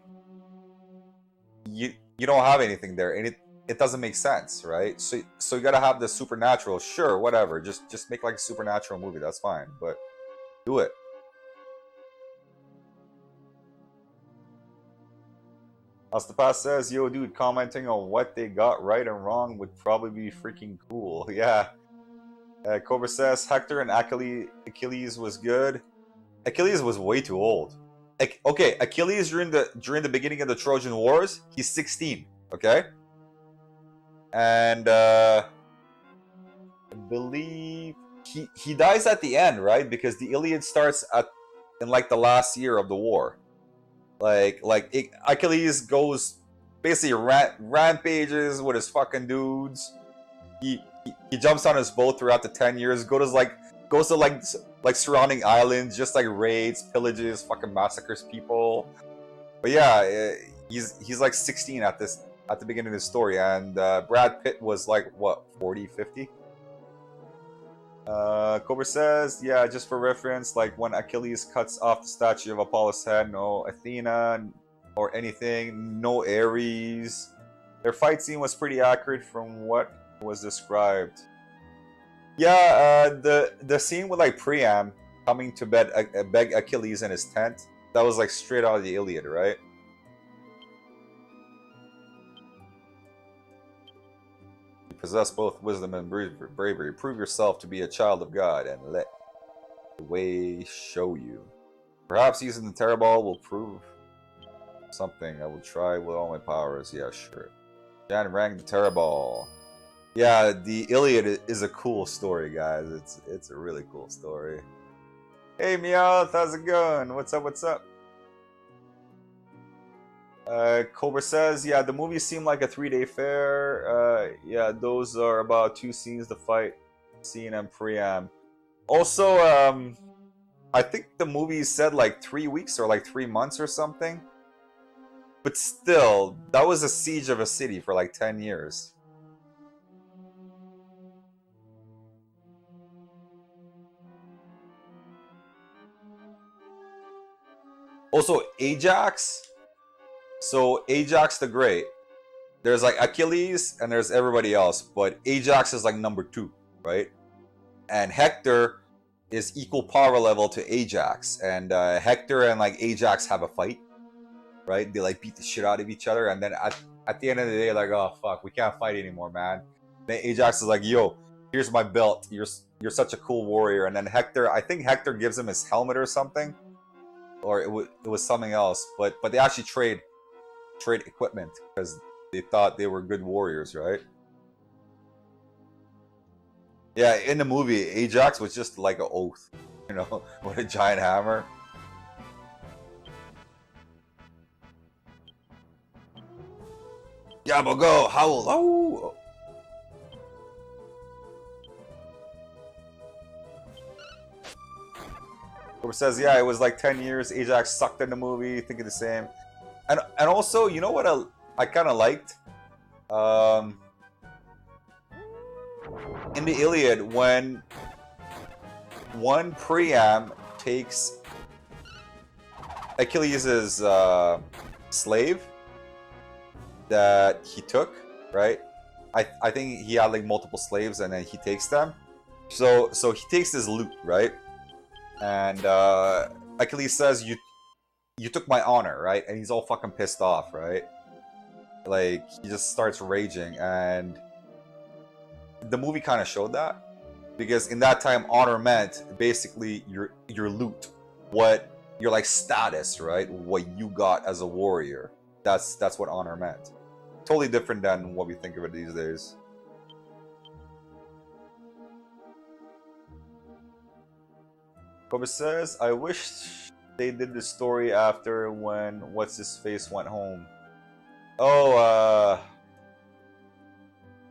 You don't have anything there, and it doesn't make sense, right? So you gotta have the supernatural. Sure, whatever. Just make like a supernatural movie. That's fine, but do it. Astapaz says, "Yo, dude, commenting on what they got right and wrong would probably be freaking cool." Yeah. Cobra says Hector and Achilles was good. Achilles was way too old. Okay, Achilles during the beginning of the Trojan Wars, he's 16. Okay, and I believe he dies at the end, right? Because the Iliad starts in like the last year of the war. Achilles goes basically rampages with his fucking dudes. He jumps on his boat throughout the 10 years. Goes to like surrounding islands, just like raids, pillages, fucking massacres people. But yeah, he's like 16 at the beginning of the story, and Brad Pitt was like what 40, 50. Cobra says, yeah, just for reference, like when Achilles cuts off the statue of Apollo's head, no Athena or anything, no Ares. Their fight scene was pretty accurate from what was described. Yeah, the scene with like Priam coming to beg Achilles in his tent, that was like straight out of the Iliad, right? You possess both wisdom and bravery. Prove yourself to be a child of God and let the way show you. Perhaps using the Terra Ball will prove something. I will try with all my powers. Yeah, sure. Jan Rang the Terrible. Yeah, the Iliad is a cool story, guys. It's a really cool story. Hey Meowth, how's it going? What's up? What's up? Cobra says, yeah, the movie seemed like a 3-day fair. Yeah, those are about 2 scenes: the fight scene and preamp. Also, I think the movie said like 3 weeks or like 3 months or something. But still, that was a siege of a city for like 10 years. Also, Ajax. So, Ajax the Great. There's like Achilles and there's everybody else. But Ajax is like number 2, right? And Hector is equal power level to Ajax. And Hector and like Ajax have a fight. Right? They like beat the shit out of each other. And then at the end of the day, like, oh, fuck, we can't fight anymore, man. Then Ajax is like, yo, here's my belt. You're such a cool warrior. And then Hector, I think Hector gives him his helmet or something. Or it was something else, but they actually trade equipment because they thought they were good warriors, right? Yeah, in the movie, Ajax was just like an oath, you know, with a giant hammer. Yeah, but go howl! Oh. Who says, yeah, it was like 10 years. Ajax sucked in the movie. Thinking the same. And also, you know what I kind of liked? In the Iliad, when one Priam takes Achilles' slave that he took, right? I think he had like multiple slaves and then he takes them. So he takes his loot, right? And Achilles says, you took my honor, right? And he's all fucking pissed off, right? Like, he just starts raging. And the movie kind of showed that. Because in that time, honor meant basically your loot. What your like status, right? What you got as a warrior. That's what honor meant. Totally different than what we think of it these days. Kobe says, I wish they did the story after when What's-His-Face went home. Oh,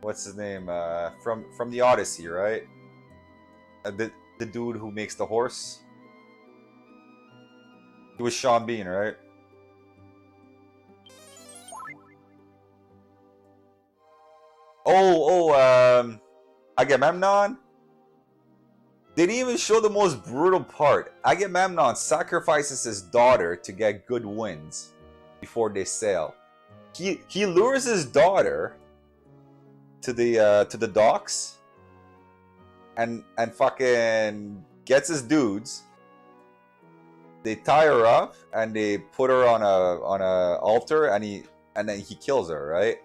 what's his name? From the Odyssey, right? The dude who makes the horse. It was Sean Bean, right? Agamemnon? They didn't even show the most brutal part. Agamemnon sacrifices his daughter to get good winds before they sail. He lures his daughter to the docks and fucking gets his dudes. They tie her up and they put her on a altar and then he kills her, right?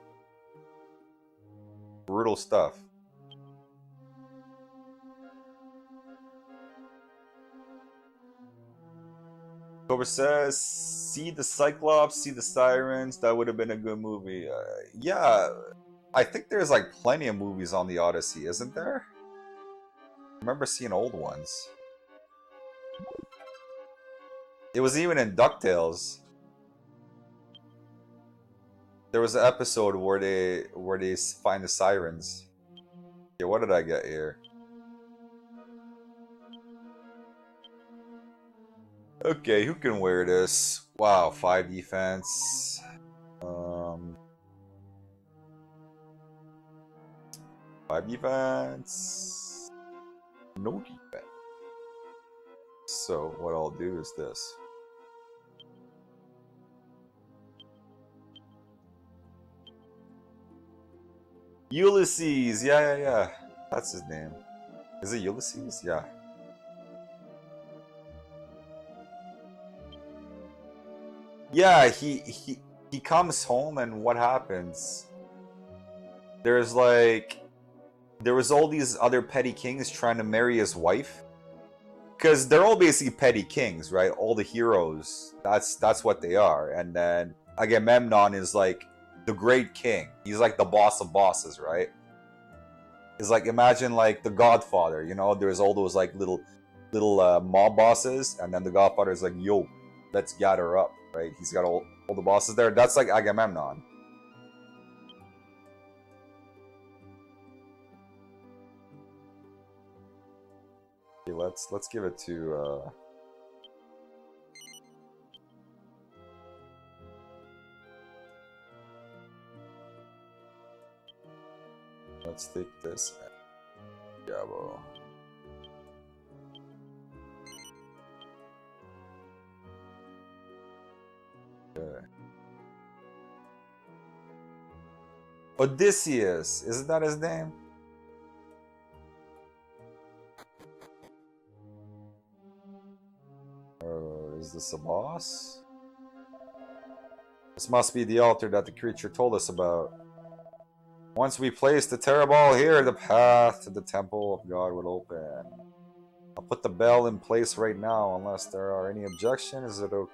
Brutal stuff. Cobra says, see the Cyclops, see the Sirens. That would have been a good movie. Yeah, I think there's like plenty of movies on the Odyssey, isn't there? I remember seeing old ones. It was even in DuckTales. There was an episode where they find the Sirens. Yeah, what did I get here? Okay, who can wear this? Wow, 5 defense. 5 defense. No defense. So what I'll do is this. Ulysses, yeah. That's his name. Is it Ulysses? Yeah. Yeah, he comes home and what happens? There was all these other petty kings trying to marry his wife. Because they're all basically petty kings, right? All the heroes. That's what they are. And then Agamemnon is like the Great King. He's like the boss of bosses, right? It's like, imagine like the Godfather. You know, there's all those like little mob bosses, and then the Godfather is like, yo, let's gather up, right? He's got all the bosses there. That's like Agamemnon. Okay, let's give it to let's take this Gabo. Okay. Odysseus, isn't that his name? Is this a boss? This must be the altar that the creature told us about. Once we place the Terra Ball here, the path to the Temple of God will open. I'll put the bell in place right now, unless there are any objections. Is it okay?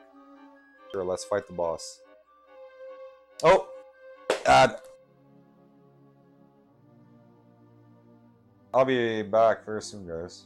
Sure, let's fight the boss. Oh! Add. I'll be back very soon, guys.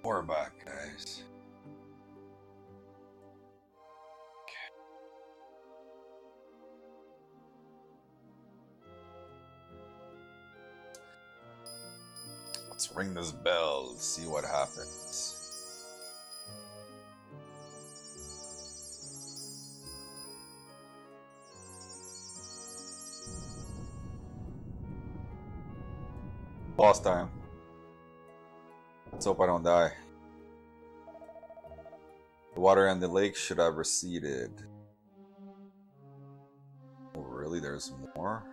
We're back, guys. Let's ring this bell, see what happens. Boss time. Let's hope I don't die. The water in the lake should have receded. Oh, really? There's more?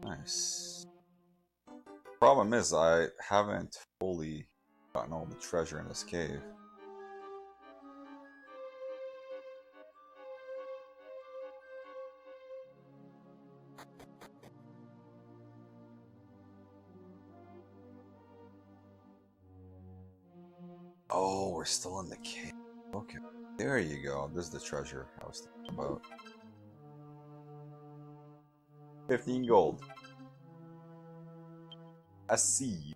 Nice. Problem is, I haven't fully gotten all the treasure in this cave. Oh, we're still in the cave. Okay. There you go. This is the treasure I was thinking about. 15 gold. A seed.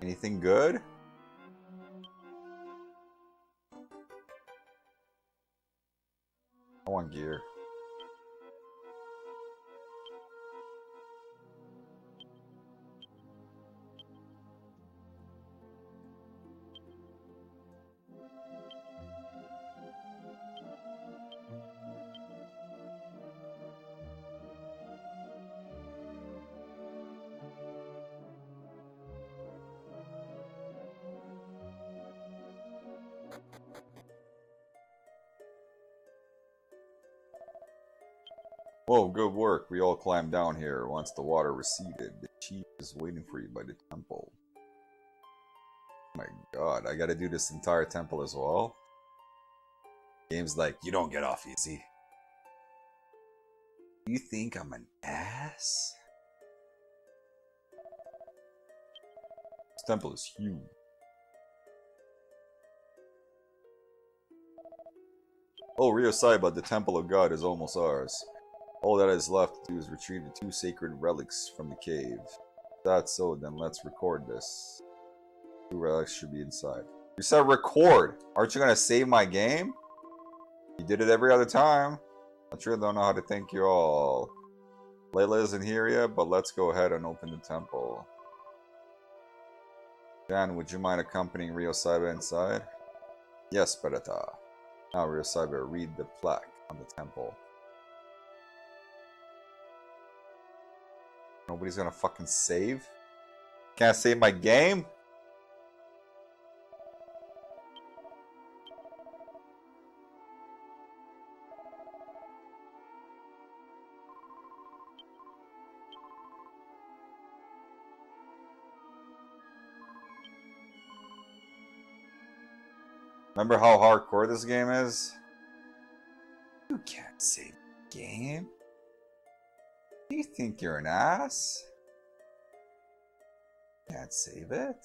Anything good? I want gear. Whoa, good work. We all climbed down here. Once the water receded, the chief is waiting for you by the temple. Oh my god, I gotta do this entire temple as well? Game's like, you don't get off easy. You think I'm an ass? This temple is huge. Oh, Rio Saiba, the Temple of God is almost ours. All that is left to do is retrieve the 2 sacred relics from the cave. If that's so, then let's record this. 2 relics should be inside. You said record! Aren't you gonna save my game? You did it every other time. I sure don't know how to thank you all. Layla isn't here yet, but let's go ahead and open the temple. Dan, would you mind accompanying Rio Saiba inside? Yes, Beretta. Now, Rio Saiba, read the plaque on the temple. Nobody's gonna fucking save? Can't save my game? Remember how hardcore this game is? You can't save the game. You think you're an ass? Can't save it?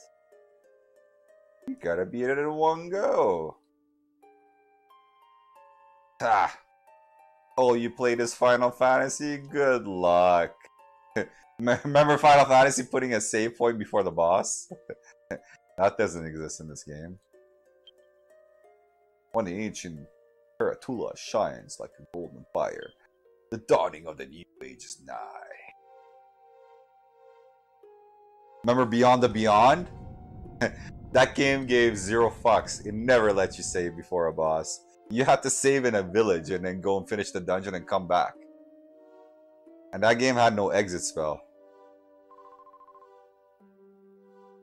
You gotta beat it in one go. Ah! Oh, you played this Final Fantasy? Good luck. Remember Final Fantasy putting a save point before the boss? That doesn't exist in this game. When the ancient Taratula shines like a golden fire, the dawning of the new age is nigh. Remember Beyond the Beyond? That game gave 0 fucks. It never lets you save before a boss. You have to save in a village and then go and finish the dungeon and come back. And that game had no exit spell.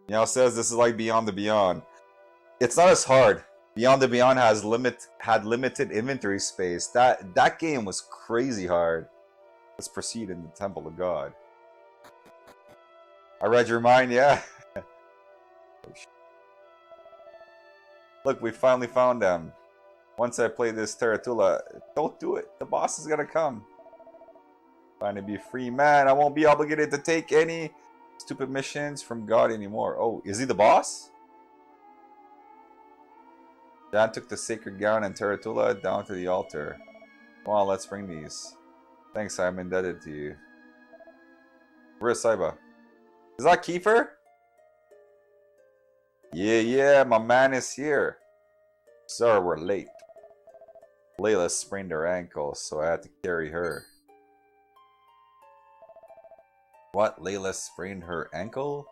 You know, it says this is like Beyond the Beyond. It's not as hard. Beyond the Beyond had limited inventory space. That game was crazy hard. Let's proceed in the Temple of God. I read your mind, yeah. Look, we finally found them. Once I play this Taratula, don't do it. The boss is gonna come. Trying to be a free man. I won't be obligated to take any stupid missions from God anymore. Oh, is he the boss? Dan took the sacred gown and Taratula down to the altar. Come on, let's bring these. Thanks, I'm indebted to you. Where's Saiba? Is that Kiefer? Yeah, my man is here. Sorry we're late. Layla sprained her ankle, so I had to carry her. What? Layla sprained her ankle?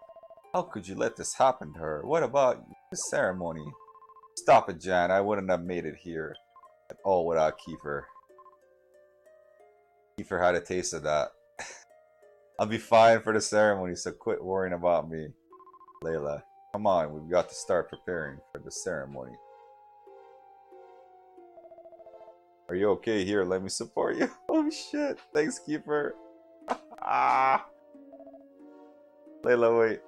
How could you let this happen to her? What about the ceremony? Stop it, Jan. I wouldn't have made it here at all without Kiefer. Kiefer had a taste of that. I'll be fine for the ceremony, so quit worrying about me. Layla, come on, we've got to start preparing for the ceremony. Are you okay? Here, let me support you. Oh shit, thanks, Kiefer. Ah. Layla, wait.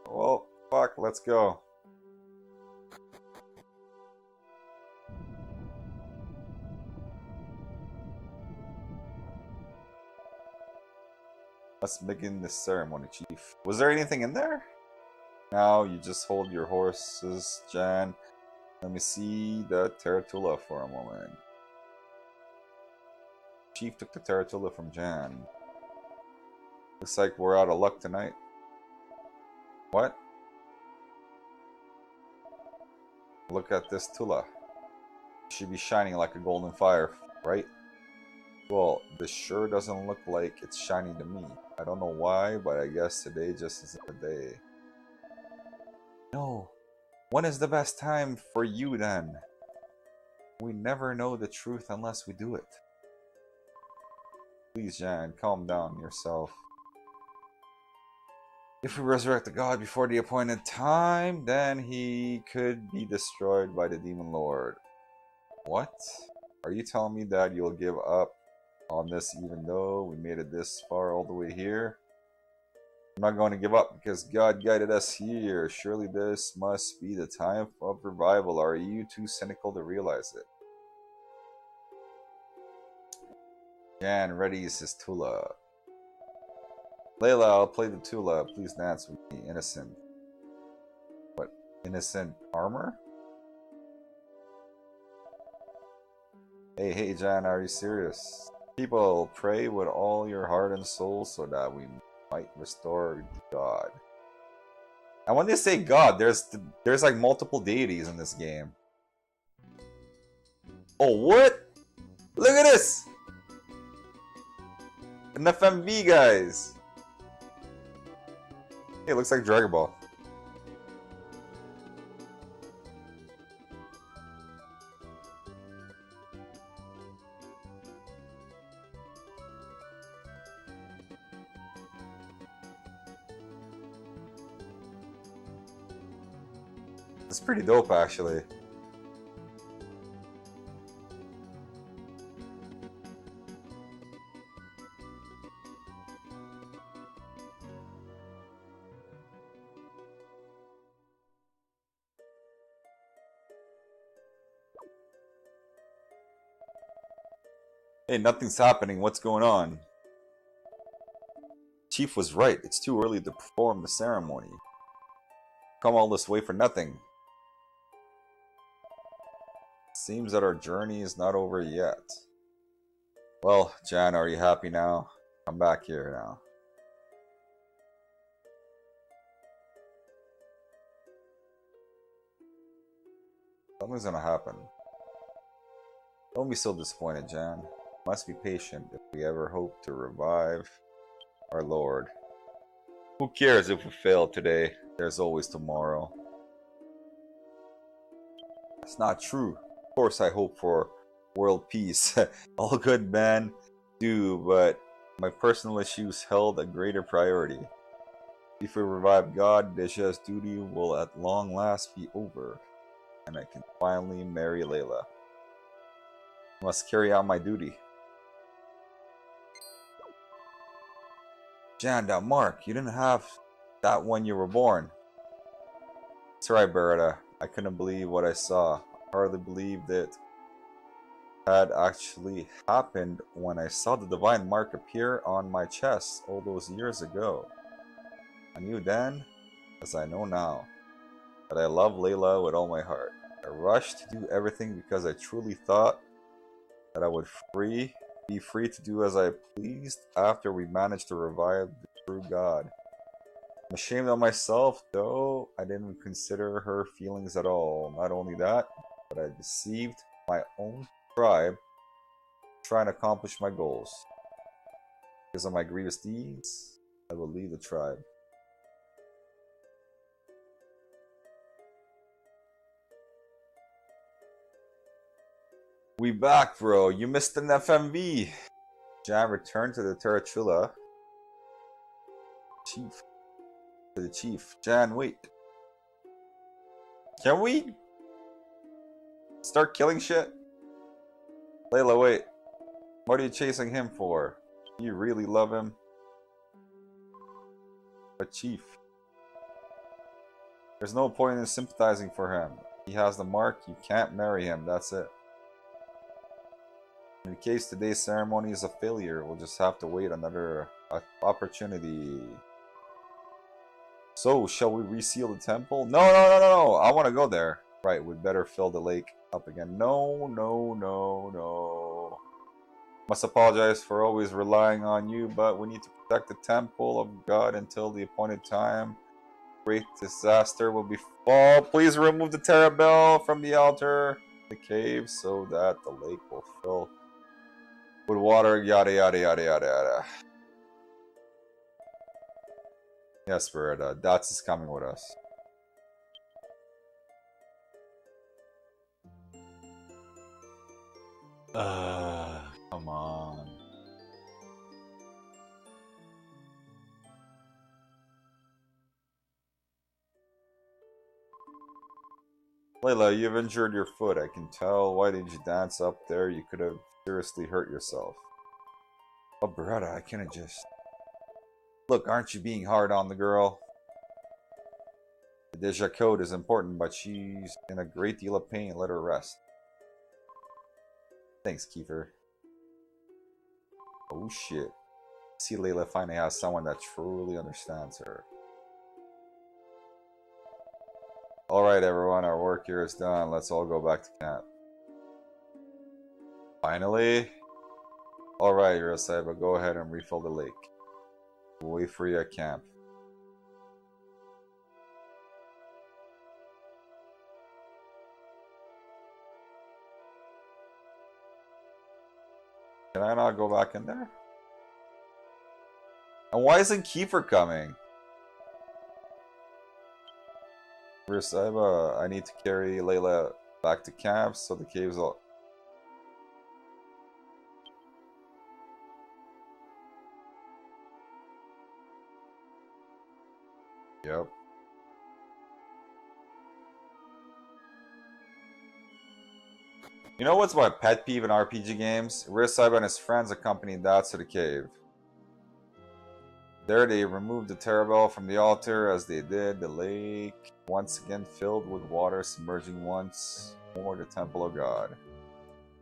Well, fuck, let's go. Let's begin the ceremony, Chief. Was there anything in there? Now you just hold your horses, Jan. Let me see the Taratula for a moment. Chief took the Taratula from Jan. Looks like we're out of luck tonight. What? Look at this Tula. It should be shining like a golden fire, right? Well, this sure doesn't look like it's shining to me. I don't know why, but I guess today just isn't the day. No. When is the best time for you then? We never know the truth unless we do it. Please, Jan, calm down yourself. If we resurrect the god before the appointed time, then he could be destroyed by the demon lord. What? Are you telling me that you'll give up on this even though we made it this far all the way here? I'm not going to give up because God guided us here. Surely this must be the time of revival. Are you too cynical to realize it? Jan readies his Tula. Layla, I'll play the Tula. Please dance with me. Innocent. What? Innocent armor? Hey, Jan, are you serious? People, pray with all your heart and soul so that we might restore God. And when they say God, there's like multiple deities in this game. Oh, what? Look at this! An FMV, guys! Hey, it looks like Dragon Ball. It's pretty dope, actually. Hey, nothing's happening. What's going on? Chief was right. It's too early to perform the ceremony. Come all this way for nothing. Seems that our journey is not over yet. Well, Jan, are you happy now? Come back here now. Something's gonna happen. Don't be so disappointed, Jan. Must be patient if we ever hope to revive our Lord. Who cares if we fail today? There's always tomorrow. That's not true. Of course I hope for world peace. All good men do, but my personal issues held a greater priority. If we revive God, Deja's duty will at long last be over, and I can finally marry Layla. I must carry out my duty. Jan, that mark, you didn't have that when you were born. It's right, Beretta. I couldn't believe what I saw. I hardly believed it had actually happened when I saw the divine mark appear on my chest all those years ago. I knew then, as I know now, that I love Layla with all my heart. I rushed to do everything because I truly thought that I would be free to do as I pleased after we managed to revive the true God. I'm ashamed of myself, though I didn't consider her feelings at all. Not only that, but I deceived my own tribe trying to accomplish my goals. Because of my grievous deeds, I will leave the tribe. We back, bro. You missed an FMV. Jan returned to the Terratula. Chief. To the chief. Jan, wait. Can we start killing shit? Layla, wait. What are you chasing him for? You really love him? But chief, there's no point in sympathizing for him. He has the mark, you can't marry him, that's it. In case today's ceremony is a failure, we'll just have to wait another opportunity. So, shall we reseal the temple? No, no, no, no, no! I want to go there. Right, we'd better fill the lake up again. No, no, no, no. Must apologize for always relying on you, but we need to protect the temple of God until the appointed time. Great disaster will befall. Please remove the Terabell from the altar, the cave, so that the lake will fill with water, yada yada yada yada yada. Yes, Beretta, Dots is coming with us. Come on. Layla, you've injured your foot, I can tell. Why did you dance up there? You could have seriously hurt yourself. Oh, Beretta, I can't just... Look, aren't you being hard on the girl? The Deja code is important, but she's in a great deal of pain. Let her rest. Thanks, Kiefer. Oh shit. See, Layla finally has someone that truly understands her. Alright everyone, our work here is done. Let's all go back to camp. Finally? Alright, Urasaiba, go ahead and refill the lake. We'll wait for you at camp. Can I not go back in there? And why isn't Kiefer coming? Urasaiba, I need to carry Layla back to camp so the caves all... Yep. You know what's my pet peeve in RPG games? Urasaiba and his friends accompanied Dots to the cave. There they removed the Terabell from the altar. As they did, the lake once again filled with water, submerging once more the temple of God.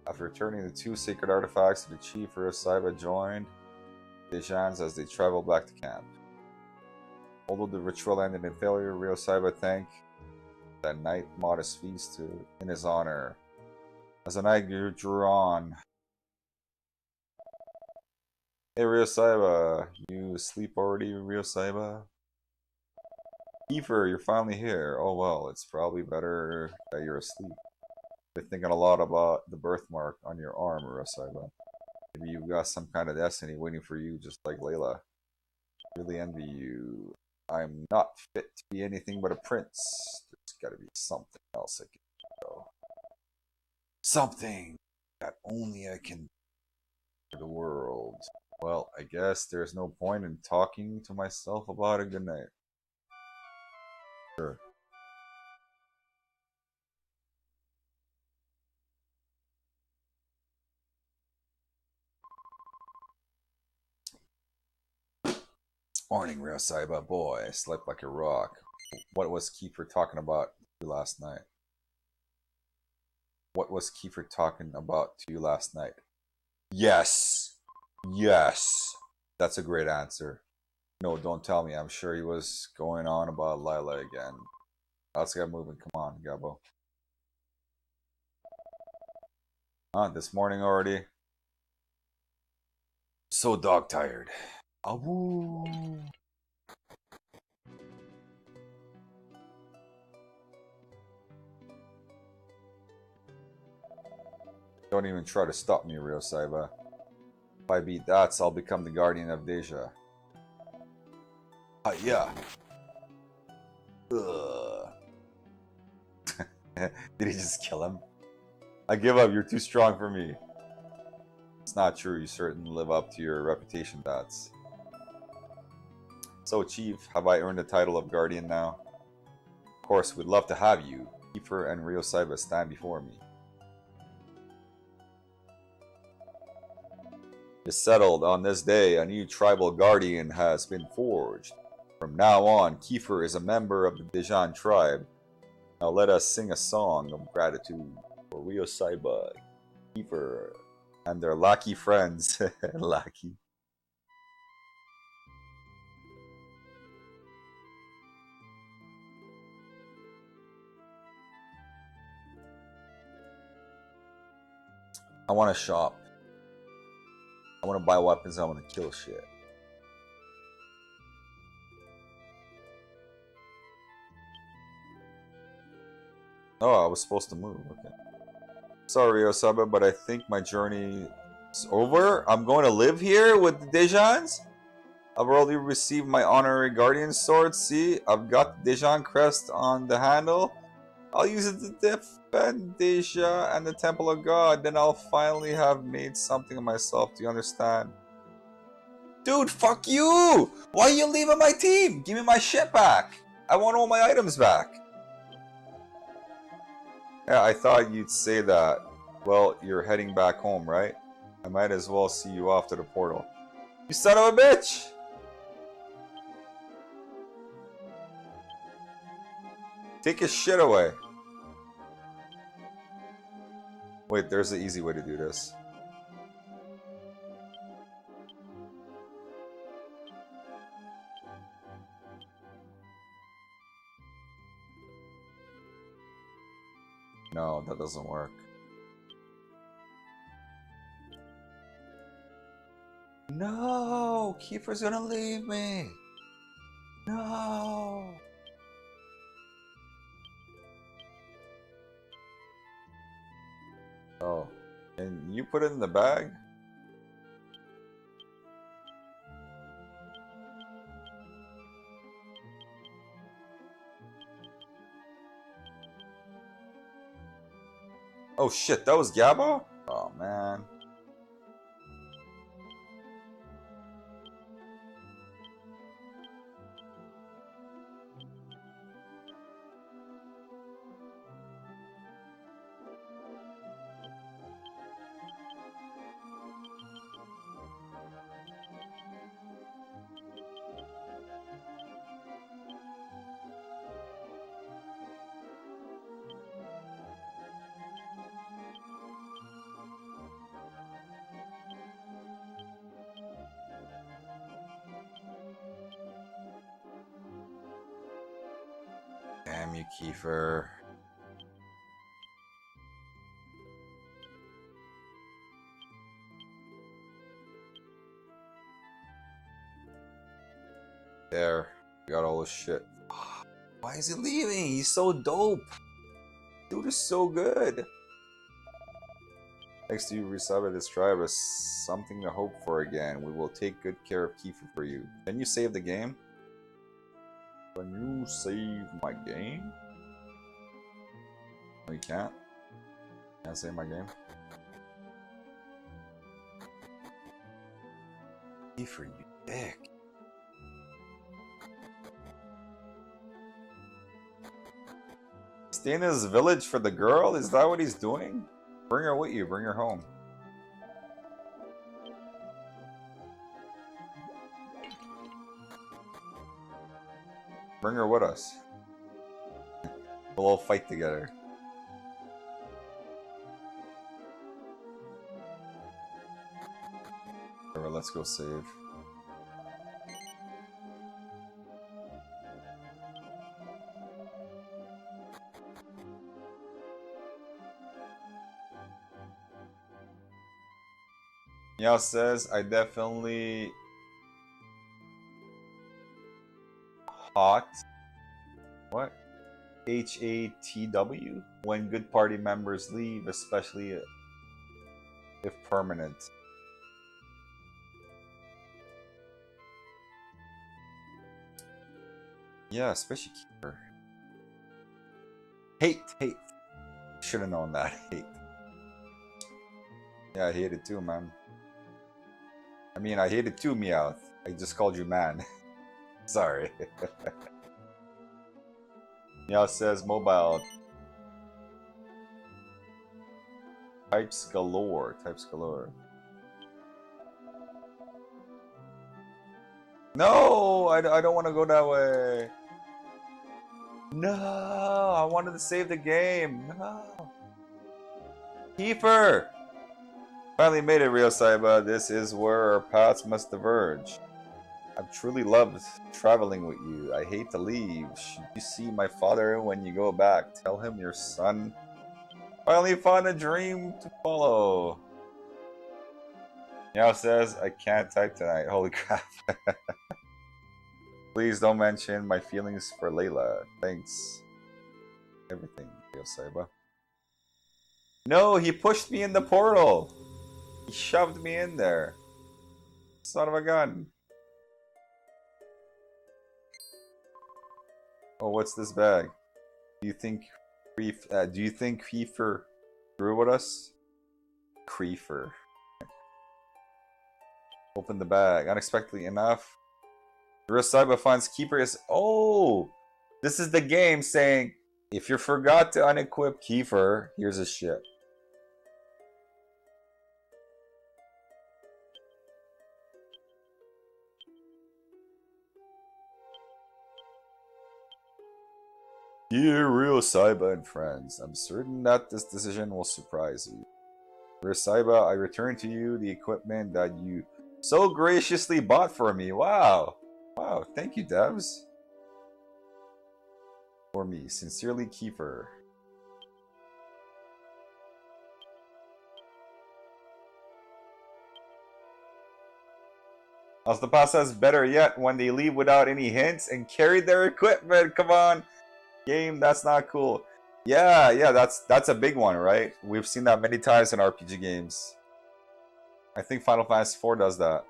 After returning the two sacred artifacts to the chief, Urasaiba joined the Jans as they traveled back to camp. Although the ritual ended in failure, Urasaiba thanked that night modest feast in his honor. As the night drew on, hey Urasaiba, you asleep already, Urasaiba? Kiefer, you're finally here. Oh well, it's probably better that you're asleep. Been thinking a lot about the birthmark on your arm, Urasaiba. Maybe you've got some kind of destiny waiting for you, just like Layla. Really envy you. I'm not fit to be anything but a prince. There's gotta be something else I can do. Something that only I can do for the world. Well, I guess there's no point in talking to myself about a good night. Sure. Morning, Urasaiba. Boy, I slept like a rock. What was Kiefer talking about to you last night? What was Kiefer talking about to you last night? Yes! Yes! That's a great answer. No, don't tell me. I'm sure he was going on about Lila again. Let's get moving. Come on, Gabo. This morning already? So dog tired. Awoo. Don't even try to stop me, Rio Saiba. If I beat that, I'll become the guardian of Deja. Yeah. Ugh. Did he just kill him? I give up, you're too strong for me. It's not true, you certainly live up to your reputation, Dats. So, Chief, have I earned the title of Guardian now? Of course, we'd love to have you. Kiefer and Rio Saiba stand before me. It's settled. On this day, a new tribal guardian has been forged. From now on, Kiefer is a member of the Dejan tribe. Now let us sing a song of gratitude for Rio Saiba, Kiefer, and their lackey friends. Lackey. I want to shop. I want to buy weapons. I want to kill shit. Oh, I was supposed to move. Okay. Sorry, Osaba, but I think my journey is over. I'm going to live here with the Dejans? I've already received my honorary guardian sword. See, I've got the Dejan crest on the handle. I'll use it to defend Deja and the Temple of God. Then I'll finally have made something of myself. Do you understand? Dude, fuck you! Why are you leaving my team? Give me my shit back. I want all my items back. Yeah, I thought you'd say that. Well, you're heading back home, right? I might as well see you off to the portal. You son of a bitch! Take his shit away. Wait, there's an easy way to do this. No, that doesn't work. No! Kiefer's gonna leave me! No! Oh. And you put it in the bag? Oh shit, that was Gabo? Oh man. Damn you, Kiefer. There. Got all this shit. Why is he leaving? He's so dope. Dude is so good. Thanks to you, Risaba, this tribe is something to hope for again. We will take good care of Kiefer for you. Can you save the game? Can you save my game? No, you can't. Can't save my game. Kiefer, you dick. Stay in his village for the girl? Is that what he's doing? Bring her with you. Bring her home. Bring her with us. We'll all fight together. Alright, let's go save. Meow says, I definitely hot. What? HATW? When good party members leave, especially if permanent. Yeah, especially keeper. Hate. Should have known that. Hate. Yeah, I hate it too, man. I mean, I hate it too, Meowth. I just called you man. Sorry. Meowth says mobile. Types galore. No, I don't want to go that way. No, I wanted to save the game. No. Kiefer! Finally made it, Real Saiba. This is where our paths must diverge. I've truly loved traveling with you. I hate to leave. Should you see my father when you go back, tell him your son finally found a dream to follow. Meow says, I can't type tonight. Holy crap. Please don't mention my feelings for Layla. Thanks. Everything, Real Saiba. No, he pushed me in the portal. He shoved me in there. Son of a gun. Oh, what's this bag? Do you think Kiefer grew with us? Kiefer. Open the bag. Unexpectedly enough, Saiba finds Keeper is... Oh! This is the game saying, if you forgot to unequip Kiefer, here's his ship. Dear Real Saiba and friends, I'm certain that this decision will surprise you. Real Saiba, I return to you the equipment that you so graciously bought for me. Wow. Wow, thank you, devs. For me, sincerely, Kiefer. Ostapa says better yet when they leave without any hints and carry their equipment. Come on. Game, that's not cool. Yeah, that's a big one, right? We've seen that many times in RPG games. I think Final Fantasy IV does that.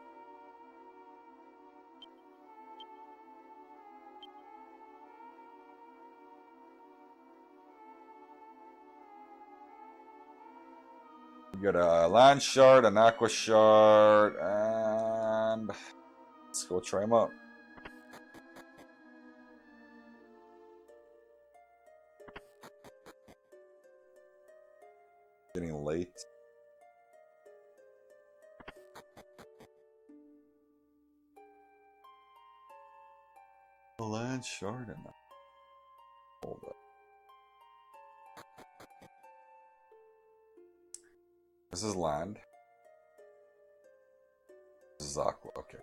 We got a land shard, an aqua shard, and let's go try them out. Getting late. A land shard and hold up. This is land. This is aqua. Okay.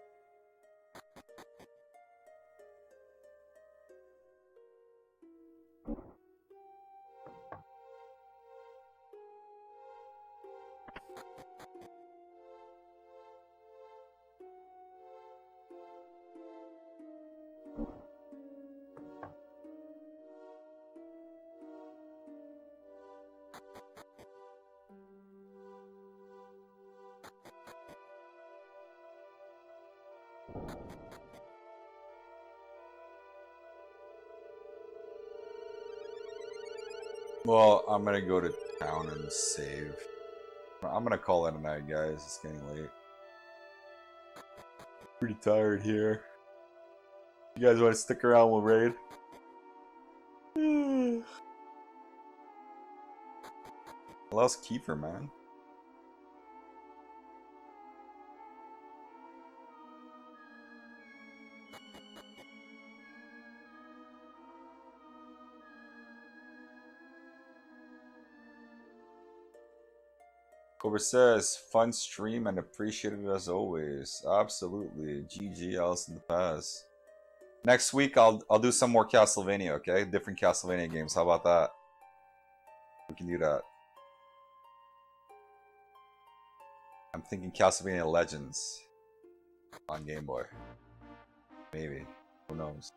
Well, I'm gonna go to town and save. I'm gonna call it a night, guys. It's getting late. Pretty tired here. You guys want to stick around? We'll raid. I lost Kiefer, man. Cobra says, fun stream and appreciated as always. Absolutely. GG, Alice in the Paz. Next week, I'll do some more Castlevania, okay? Different Castlevania games. How about that? We can do that. I'm thinking Castlevania Legends on Game Boy. Maybe. Who knows?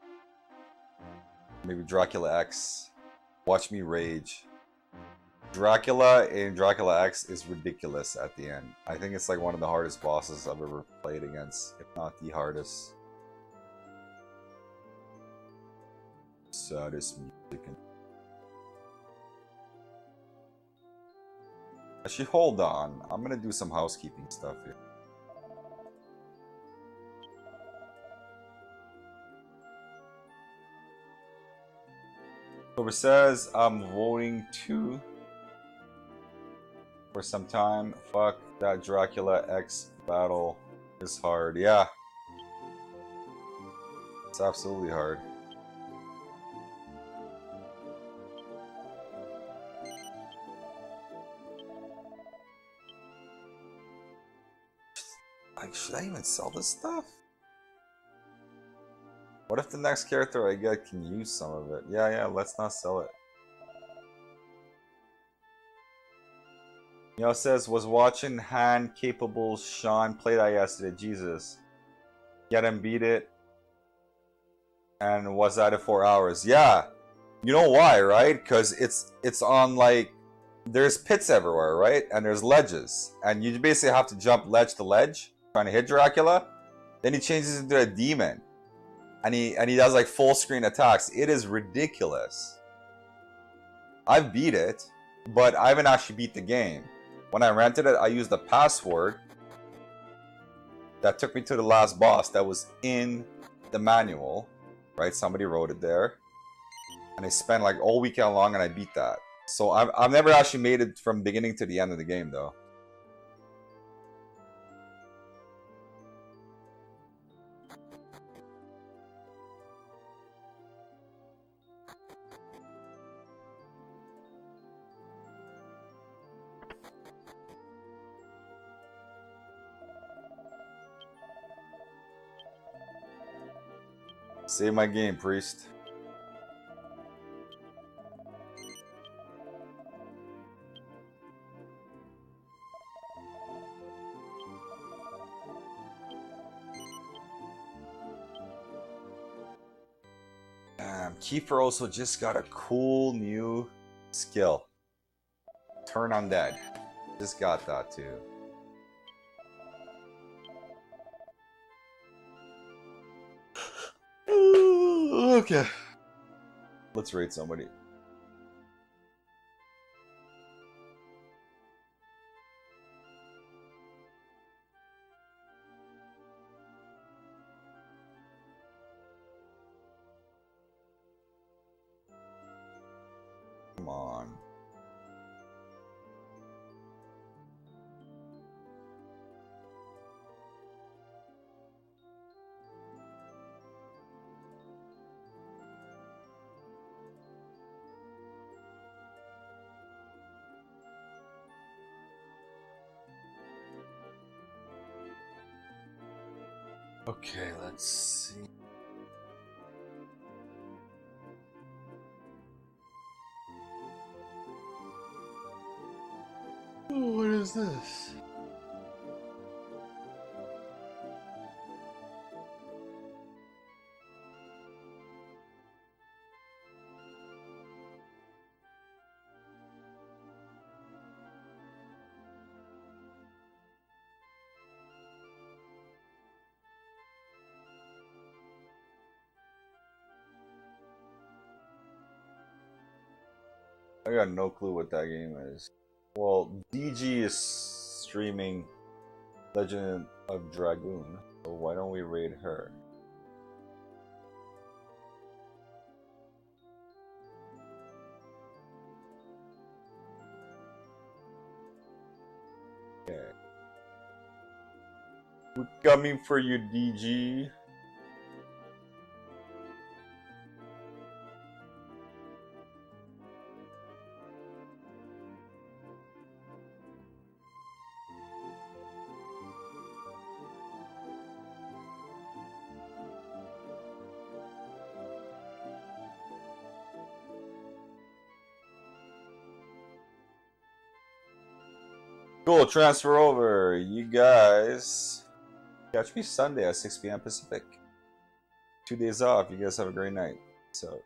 Maybe Dracula X. Watch me rage. Dracula in Dracula X is ridiculous at the end. I think it's like one of the hardest bosses I've ever played against, if not the hardest. Saddest music. Actually, hold on. I'm gonna do some housekeeping stuff here. Whoever says I'm voting to for some time. Fuck that Dracula X battle is hard. Yeah. It's absolutely hard. Like, should I even sell this stuff? What if the next character I get can use some of it? Yeah, let's not sell it. You know, it says, was watching hand capable Sean play that yesterday. Jesus. Get him beat it. And was at it 4 hours. Yeah. You know why, right? Because it's on, like, there's pits everywhere, right? And there's ledges. And you basically have to jump ledge to ledge, trying to hit Dracula. Then he changes into a demon. And he does like full screen attacks. It is ridiculous. I've beat it, but I haven't actually beat the game. When I rented it, I used a password that took me to the last boss that was in the manual, right? Somebody wrote it there. And I spent like all weekend long and I beat that. So I've never actually made it from beginning to the end of the game though. Save my game, priest. Kiefer also just got a cool new skill. Turn undead. Just got that too. Okay. Let's raid somebody. Come on. Okay, let's see. What is this? I got no clue what that game is. Well, DG is streaming Legend of Dragoon, so why don't we raid her? Okay. We're coming for you, DG. Cool, transfer over. You guys catch me Sunday at 6 p.m. Pacific. 2 days off. You guys have a great night. So.